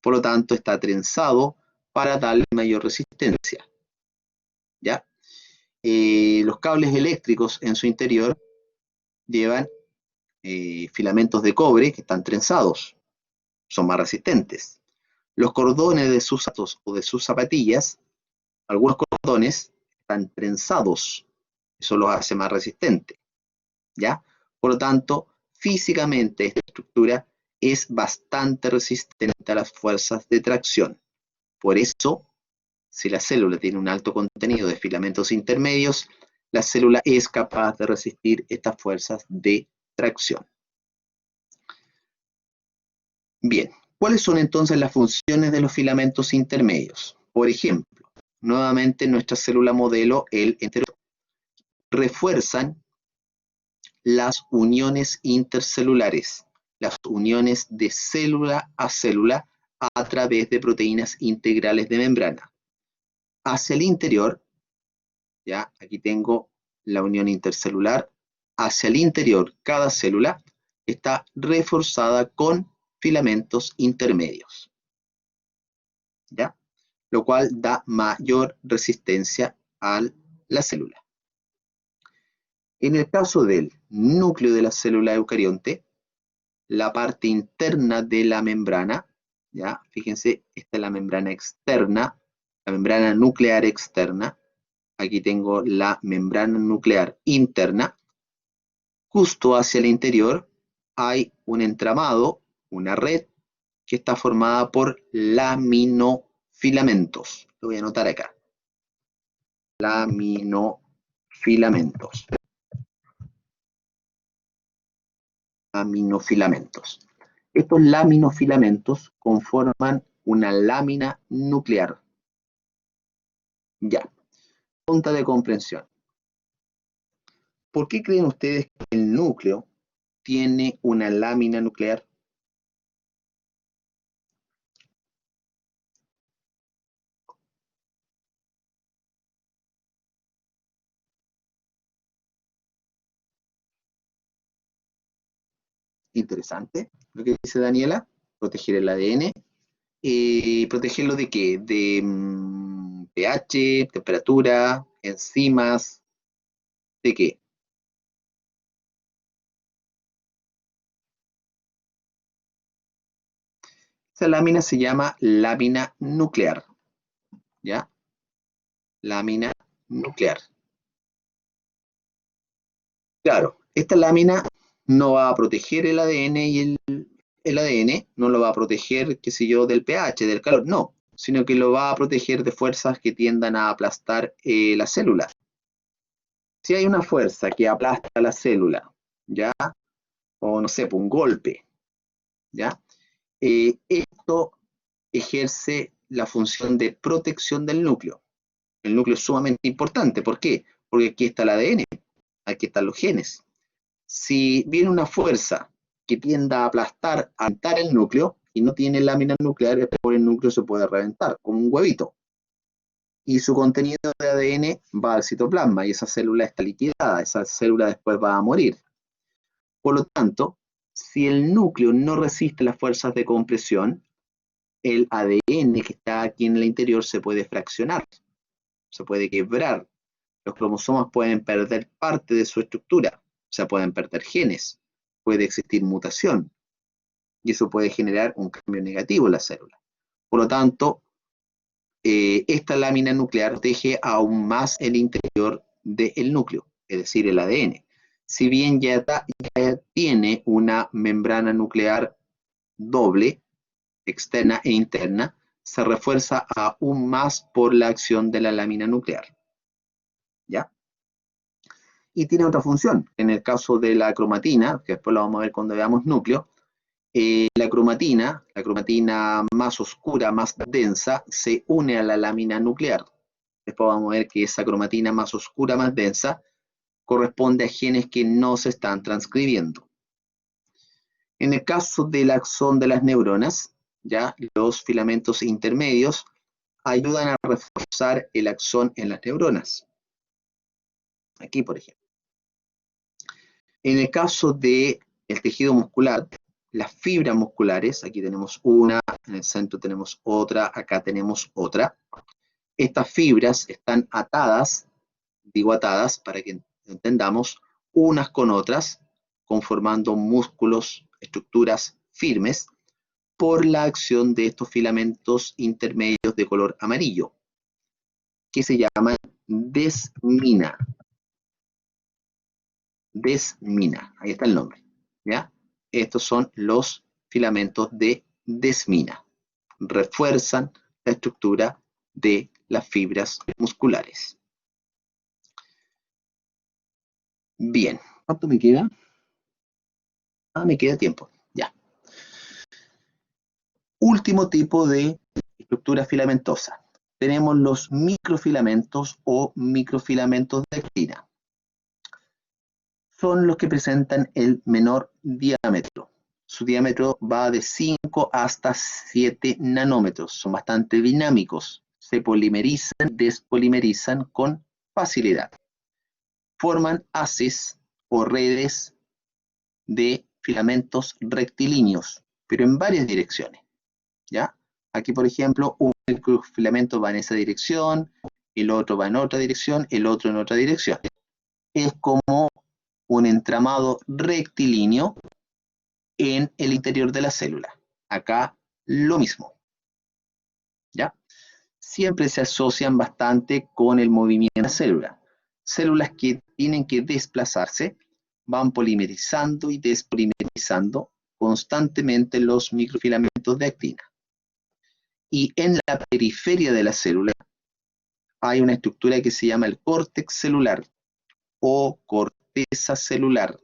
Por lo tanto, está trenzado para darle mayor resistencia. ¿Ya? Los cables eléctricos en su interior llevan filamentos de cobre que están trenzados. Son más resistentes. Los cordones de sus zapatos o de sus zapatillas, algunos cordones están trenzados. Eso los hace más resistentes. ¿Ya? Por lo tanto, físicamente esta estructura es bastante resistente a las fuerzas de tracción. Por eso, si la célula tiene un alto contenido de filamentos intermedios, la célula es capaz de resistir estas fuerzas de tracción. Bien, ¿cuáles son entonces las funciones de los filamentos intermedios? Por ejemplo, nuevamente nuestra célula modelo, el enterócito, refuerzan las uniones intercelulares, las uniones de célula a célula a través de proteínas integrales de membrana. Hacia el interior, ya aquí tengo la unión intercelular, hacia el interior cada célula está reforzada con filamentos intermedios, ¿ya? Lo cual da mayor resistencia a la célula. En el caso del núcleo de la célula eucarionte, la parte interna de la membrana, ¿ya? Fíjense, esta es la membrana externa, la membrana nuclear externa. Aquí tengo la membrana nuclear interna. Justo hacia el interior hay un entramado, una red, que está formada por laminofilamentos. Lo voy a anotar acá. Laminofilamentos. Laminofilamentos. Estos laminofilamentos conforman una lámina nuclear. Ya. Pregunta de comprensión. ¿Por qué creen ustedes que el núcleo tiene una lámina nuclear? Interesante lo que dice Daniela. Proteger el ADN. ¿Protegerlo de qué? De pH, temperatura, enzimas. ¿De qué? Esa lámina se llama lámina nuclear. ¿Ya? Lámina nuclear. Claro, esta lámina no va a proteger el ADN y el ADN no lo va a proteger, qué sé yo, del pH, del calor, no, sino que lo va a proteger de fuerzas que tiendan a aplastar la célula. Si hay una fuerza que aplasta la célula, ¿ya? O no sé, un golpe, ¿ya? Esto ejerce la función de protección del núcleo. El núcleo es sumamente importante. ¿Por qué? Porque aquí está el ADN, aquí están los genes. Si viene una fuerza que tienda a aplastar, a reventar el núcleo, y no tiene láminas nucleares, el núcleo se puede reventar, como un huevito. Y su contenido de ADN va al citoplasma, y esa célula está liquidada, esa célula después va a morir. Por lo tanto, si el núcleo no resiste las fuerzas de compresión, el ADN que está aquí en el interior se puede fraccionar, se puede quebrar. Los cromosomas pueden perder parte de su estructura, o sea, pueden perder genes, puede existir mutación, y eso puede generar un cambio negativo en la célula. Por lo tanto, esta lámina nuclear protege aún más el interior del núcleo, es decir, el ADN. si bien ya tiene una membrana nuclear doble, externa e interna, se refuerza aún más por la acción de la lámina nuclear. ¿Ya? Y tiene otra función. En el caso de la cromatina, que después lo vamos a ver cuando veamos núcleo, la cromatina más oscura, más densa, se une a la lámina nuclear. Después vamos a ver que esa cromatina más oscura, más densa, corresponde a genes que no se están transcribiendo. En el caso del axón de las neuronas, ya los filamentos intermedios ayudan a reforzar el axón en las neuronas. Aquí, por ejemplo. En el caso del tejido muscular, las fibras musculares, aquí tenemos una, en el centro tenemos otra, acá tenemos otra. Estas fibras están atadas, digo atadas para que entendamos, unas con otras, conformando músculos, estructuras firmes, por la acción de estos filamentos intermedios de color amarillo, que se llaman desmina. Desmina, ahí está el nombre, ¿ya? Estos son los filamentos de desmina. Refuerzan la estructura de las fibras musculares. Bien, ¿cuánto me queda? Me queda tiempo, ya. Último tipo de estructura filamentosa. Tenemos los microfilamentos o microfilamentos de actina. Son los que presentan el menor diámetro. Su diámetro va de 5 hasta 7 nanómetros. Son bastante dinámicos. Se polimerizan, despolimerizan con facilidad. Forman haces o redes de filamentos rectilíneos, pero en varias direcciones. ¿Ya? Aquí, por ejemplo, un microfilamento va en esa dirección, el otro va en otra dirección, el otro en otra dirección. Es como un entramado rectilíneo en el interior de la célula. Acá lo mismo. ¿Ya? Siempre se asocian bastante con el movimiento de la célula. Células que tienen que desplazarse van polimerizando y despolimerizando constantemente los microfilamentos de actina. Y en la periferia de la célula hay una estructura que se llama el córtex celular o corteza celular,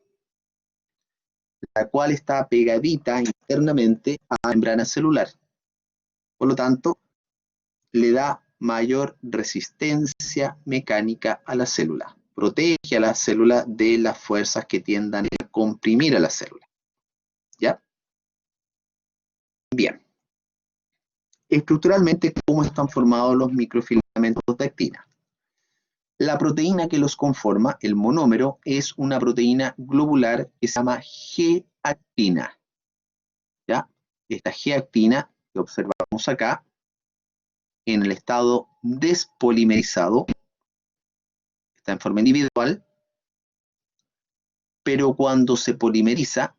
la cual está pegadita internamente a la membrana celular. Por lo tanto, le da mayor resistencia mecánica a la célula. Protege a la célula de las fuerzas que tiendan a comprimir a la célula. ¿Ya? Bien. Estructuralmente, ¿cómo están formados los microfilamentos de actina? La proteína que los conforma, el monómero, es una proteína globular que se llama G-actina. ¿Ya? Esta G-actina que observamos acá, en el estado despolimerizado, está en forma individual, pero cuando se polimeriza,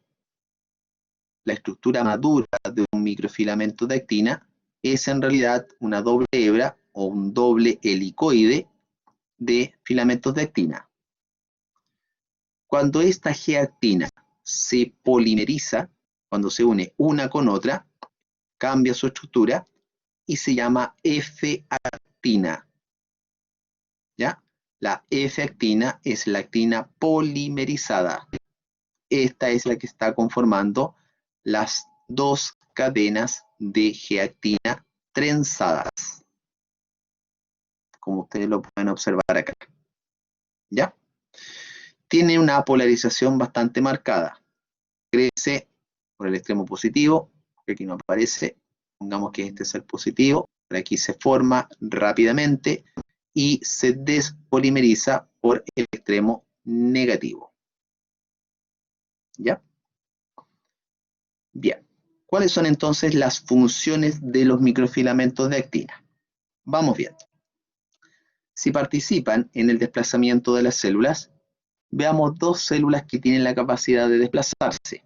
la estructura madura de un microfilamento de actina es en realidad una doble hebra o un doble helicoide de filamentos de actina. Cuando esta G-actina se polimeriza, cuando se une una con otra, cambia su estructura y se llama F-actina. ¿Ya? La F-actina es la actina polimerizada. Esta es la que está conformando las dos cadenas de G-actina trenzadas, como ustedes lo pueden observar acá. ¿Ya? Tiene una polarización bastante marcada. Crece por el extremo positivo, que aquí no aparece, pongamos que este es el positivo, por aquí se forma rápidamente y se despolimeriza por el extremo negativo. ¿Ya? Bien. ¿Cuáles son entonces las funciones de los microfilamentos de actina? Vamos viendo. Si participan en el desplazamiento de las células, veamos dos células que tienen la capacidad de desplazarse.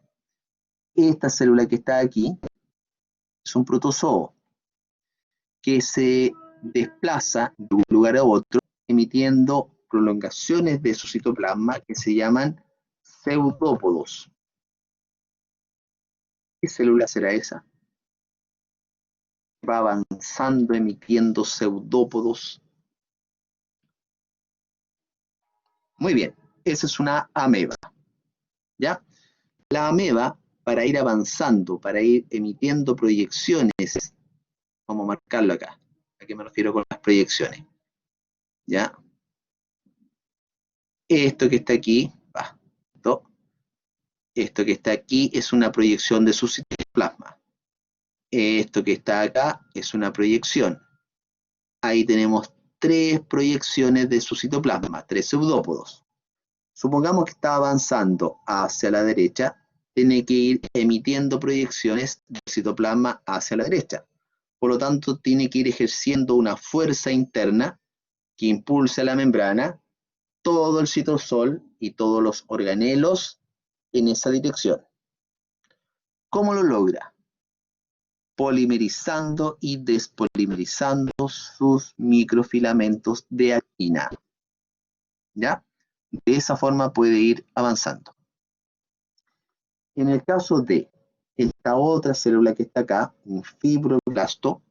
Esta célula que está aquí es un protozoo que se desplaza de un lugar a otro emitiendo prolongaciones de su citoplasma que se llaman pseudópodos. ¿Qué célula será esa? Va avanzando, emitiendo pseudópodos. Muy bien, esa es una ameba, ¿ya? La ameba, para ir avanzando, para ir emitiendo proyecciones, vamos a marcarlo acá. ¿A qué me refiero con las proyecciones? ¿Ya? Esto que está aquí, esto que está aquí es una proyección de su citoplasma. Esto que está acá es una proyección. Ahí tenemos 3 proyecciones de su citoplasma, 3 pseudópodos. Supongamos que está avanzando hacia la derecha, tiene que ir emitiendo proyecciones del citoplasma hacia la derecha. Por lo tanto, tiene que ir ejerciendo una fuerza interna que impulse a la membrana, todo el citosol y todos los organelos en esa dirección. ¿Cómo lo logra? Polimerizando y despolimerizando sus microfilamentos de actina. ¿Ya? De esa forma puede ir avanzando. En el caso de esta otra célula que está acá, un fibroblasto,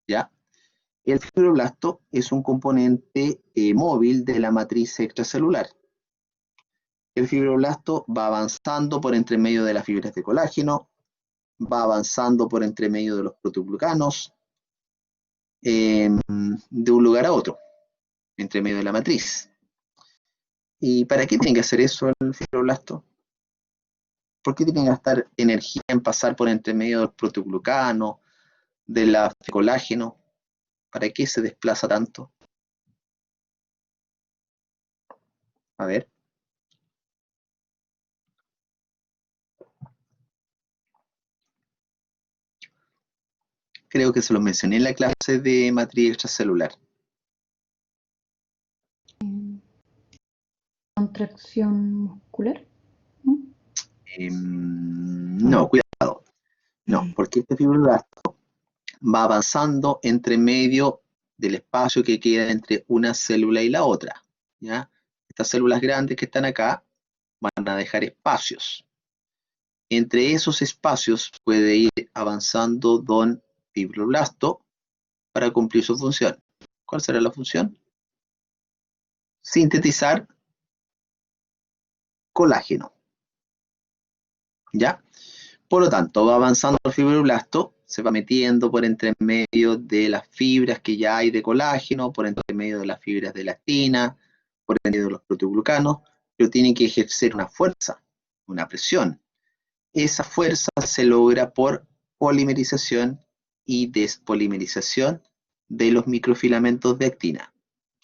¿ya? El fibroblasto es un componente móvil de la matriz extracelular. El fibroblasto va avanzando por entre medio de las fibras de colágeno, va avanzando por entre medio de los proteoglucanos, de un lugar a otro, entre medio de la matriz. ¿Y para qué tiene que hacer eso el fibroblasto? ¿Por qué tiene que gastar energía en pasar por entre medio del proteoglucano, de la colágeno? ¿Para qué se desplaza tanto? A ver. Creo que se los mencioné en la clase de matriz extracelular. Contracción muscular, ¿no? No, cuidado. No, porque este fibroblasto va avanzando entre medio del espacio que queda entre una célula y la otra, ¿ya? Estas células grandes que están acá van a dejar espacios. Entre esos espacios puede ir avanzando don fibroblasto para cumplir su función. ¿Cuál será la función? Sintetizar colágeno. ¿Ya? Por lo tanto, va avanzando el fibroblasto, se va metiendo por entre medio de las fibras que ya hay de colágeno, por entre medio de las fibras de elastina, por entre medio de los proteoglucanos, pero tiene que ejercer una fuerza, una presión. Esa fuerza se logra por polimerización y despolimerización de los microfilamentos de actina,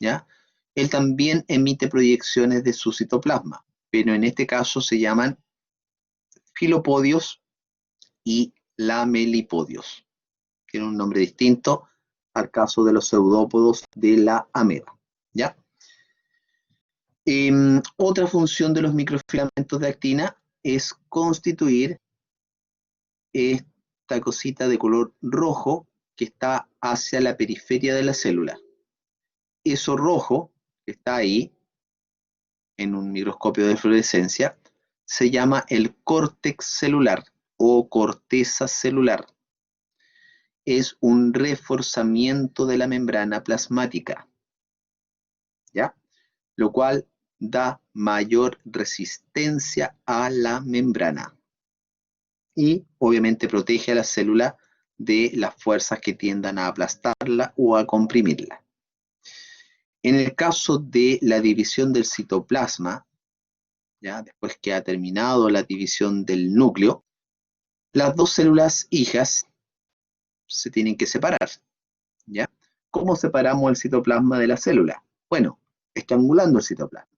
¿ya? Él también emite proyecciones de su citoplasma, pero en este caso se llaman filopodios y lamelipodios. Tiene un nombre distinto al caso de los pseudópodos de la ameba, ¿ya? Otra función de los microfilamentos de actina es constituir esta cosita de color rojo que está hacia la periferia de la célula. Eso rojo que está ahí, en un microscopio de fluorescencia, se llama el córtex celular o corteza celular. Es un reforzamiento de la membrana plasmática, ¿ya? Lo cual da mayor resistencia a la membrana y obviamente protege a la célula de las fuerzas que tiendan a aplastarla o a comprimirla. En el caso de la división del citoplasma, ¿ya? Después que ha terminado la división del núcleo, las dos células hijas se tienen que separar, ¿ya? ¿Cómo separamos el citoplasma de la célula? Bueno, estrangulando el citoplasma.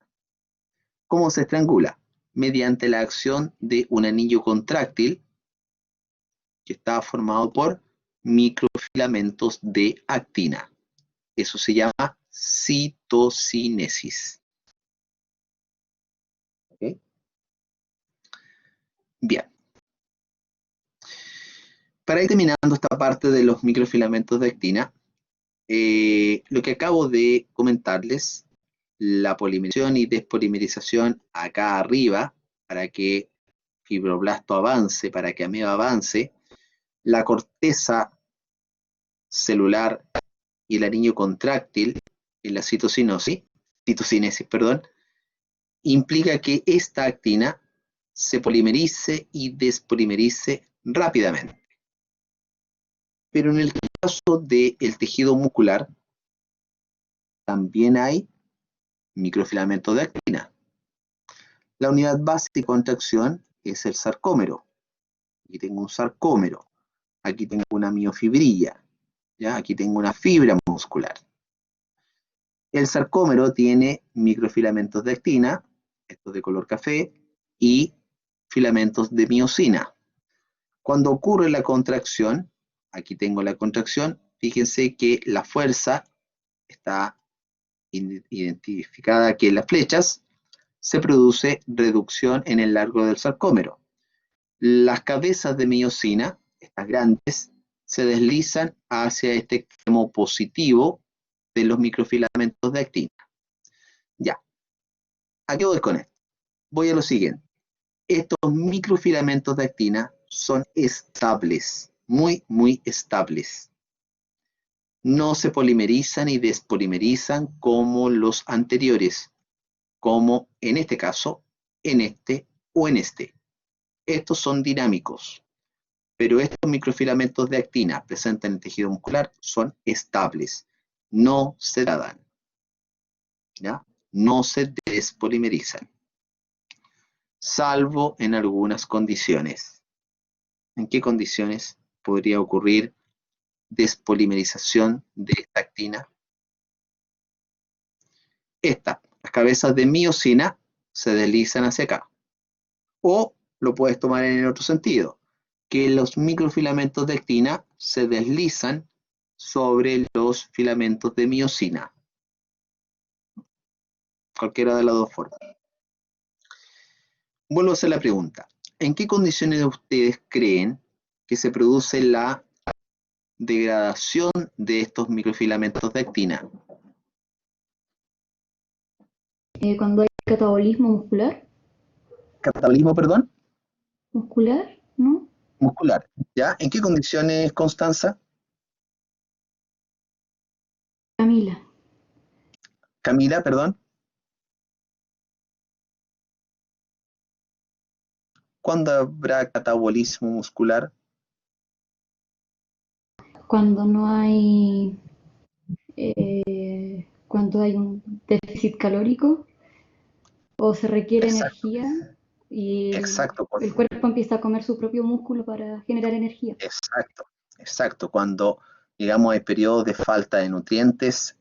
¿Cómo se estrangula? Mediante la acción de un anillo contráctil que está formado por microfilamentos de actina. Eso se llama citocinesis. ¿Okay? Bien. Para ir terminando esta parte de los microfilamentos de actina, lo que acabo de comentarles, la polimerización y despolimerización acá arriba, para que fibroblasto avance, para que ameba avance, la corteza celular y el anillo contráctil en la citocinesis, perdón, implica que esta actina se polimerice y despolimerice rápidamente. Pero en el caso del tejido muscular, también hay microfilamentos de actina. La unidad base de contracción es el sarcómero. Aquí tengo un sarcómero. Aquí tengo una miofibrilla. ¿Ya? Aquí tengo una fibra muscular. El sarcómero tiene microfilamentos de actina, estos de color café, y filamentos de miosina. Cuando ocurre la contracción, aquí tengo la contracción, fíjense que la fuerza está identificada aquí en las flechas, se produce reducción en el largo del sarcómero. Las cabezas de miosina, estas grandes, se deslizan hacia este extremo positivo de los microfilamentos de actina. Ya, ¿a qué voy con esto? Voy a lo siguiente. Estos microfilamentos de actina son estables, muy, muy estables. No se polimerizan y despolimerizan como los anteriores, como en este caso, en este o en este. Estos son dinámicos, pero estos microfilamentos de actina presentes en el tejido muscular son estables, no se degradan, ¿ya? No se despolimerizan, salvo en algunas condiciones. ¿En qué condiciones podría ocurrir despolimerización de esta actina? Las cabezas de miosina se deslizan hacia acá. O lo puedes tomar en el otro sentido, que los microfilamentos de actina se deslizan sobre los filamentos de miosina. Cualquiera de las dos formas. Vuelvo a hacer la pregunta. ¿En qué condiciones ustedes creen que se produce la degradación de estos microfilamentos de actina? Cuando hay catabolismo muscular, ¿Catabolismo, perdón? muscular, ¿no? Muscular. ¿Ya? ¿En qué condiciones, Constanza? Camila, Camila, perdón. ¿Cuándo habrá catabolismo muscular? cuando no hay, cuando hay un déficit calórico o se requiere Exacto, energía y exacto, el cuerpo empieza a comer su propio músculo para generar energía. exacto. Cuando, digamos, hay periodos de falta de nutrientes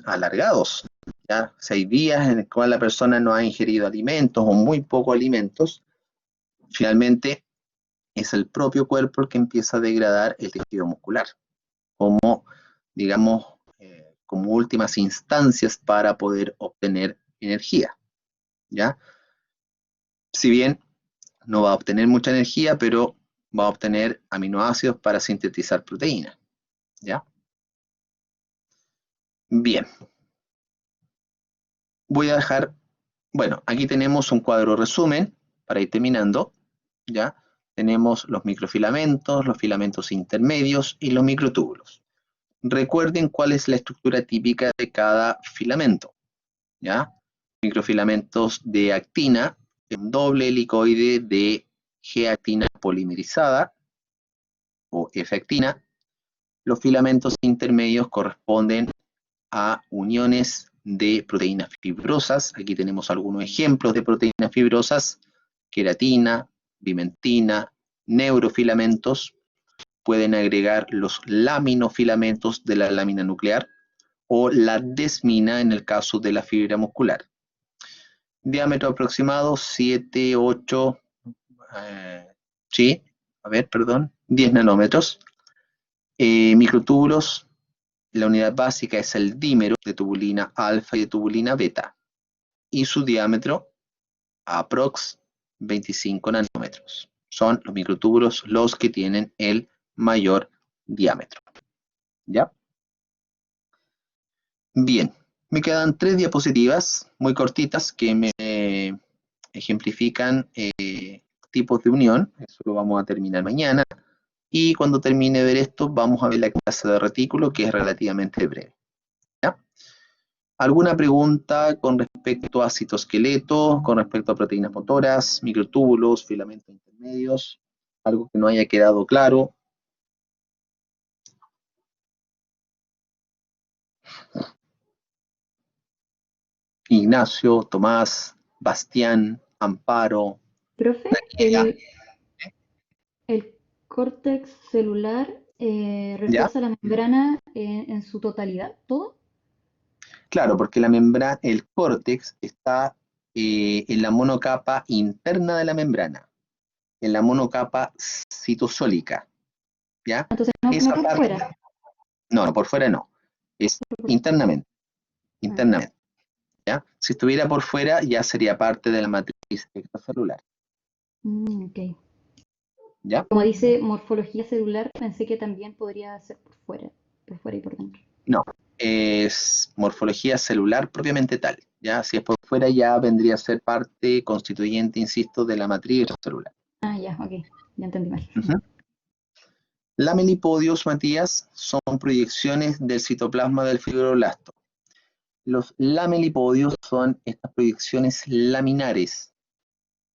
alargados, ¿ya? Si hay días en los cuales la persona no ha ingerido alimentos o muy pocos alimentos, finalmente es el propio cuerpo el que empieza a degradar el tejido muscular, como, digamos, como últimas instancias para poder obtener energía, ¿ya? Si bien no va a obtener mucha energía, pero va a obtener aminoácidos para sintetizar proteínas, ¿ya? Bien, voy a dejar, bueno, aquí tenemos un cuadro resumen para ir terminando, ¿ya? Tenemos los microfilamentos, los filamentos intermedios y los microtúbulos. Recuerden cuál es la estructura típica de cada filamento, ¿ya? Microfilamentos de actina, un doble helicoide de G-actina polimerizada o F-actina. Los filamentos intermedios corresponden a uniones de proteínas fibrosas. Aquí tenemos algunos ejemplos de proteínas fibrosas: queratina, bimentina, neurofilamentos. Pueden agregar los laminofilamentos de la lámina nuclear o la desmina en el caso de la fibra muscular. Diámetro aproximado 7, 8, 10 nanómetros. Microtúbulos, la unidad básica es el dímero de tubulina alfa y de tubulina beta, y su diámetro aprox 25 nanómetros. Son los microtúbulos los que tienen el mayor diámetro. ¿Ya? Bien, me quedan 3 diapositivas muy cortitas que me ejemplifican tipos de unión. Eso lo vamos a terminar mañana. Y cuando termine de ver esto, vamos a ver la clase de retículo, que es relativamente breve. ¿Ya? ¿Alguna pregunta con respecto a citoesqueleto, con respecto a proteínas motoras, microtúbulos, filamentos intermedios? ¿Algo que no haya quedado claro? Ignacio, Tomás, Bastián, Amparo. Profe, el córtex celular reemplaza la membrana en su totalidad, ¿todo? Claro, porque la membrana, el córtex está en la monocapa interna de la membrana, en la monocapa citosólica, ¿ya? Entonces, no, Esa no por parte, fuera. no, por fuera no, es internamente, internamente, ¿ya? Si estuviera por fuera, ya sería parte de la matriz extracelular, Ok. ¿ya? Como dice morfología celular, pensé que también podría ser por fuera y por dentro. No, es morfología celular propiamente tal, ¿ya? Si es por fuera, ya vendría a ser parte constituyente, insisto, de la matriz extracelular. Ah, ya, ok, ya entendí mal. Lamelipodios, Matías, son proyecciones del citoplasma del fibroblasto. Los lamelipodios son estas proyecciones laminares,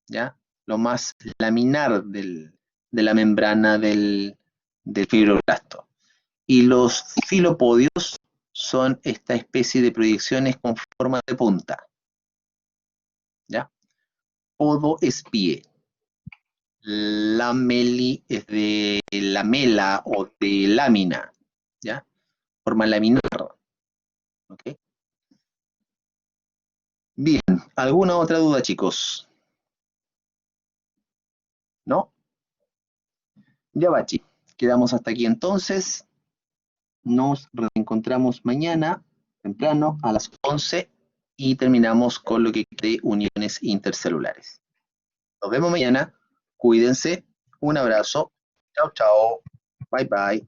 ¿ya? Lo más laminar de la membrana del fibroblasto. Y los filopodios son esta especie de proyecciones con forma de punta, ¿ya? Podoespie. Lameli es de lamela o de lámina, ¿ya? Forma laminar. ¿Ok? Bien, ¿alguna otra duda, chicos? ¿No? Ya va, chicos. Quedamos hasta aquí entonces. Nos reencontramos mañana, temprano, a las 11, y terminamos con lo que de uniones intercelulares. Nos vemos mañana. Cuídense. Un abrazo. Chao, chao. Bye, bye.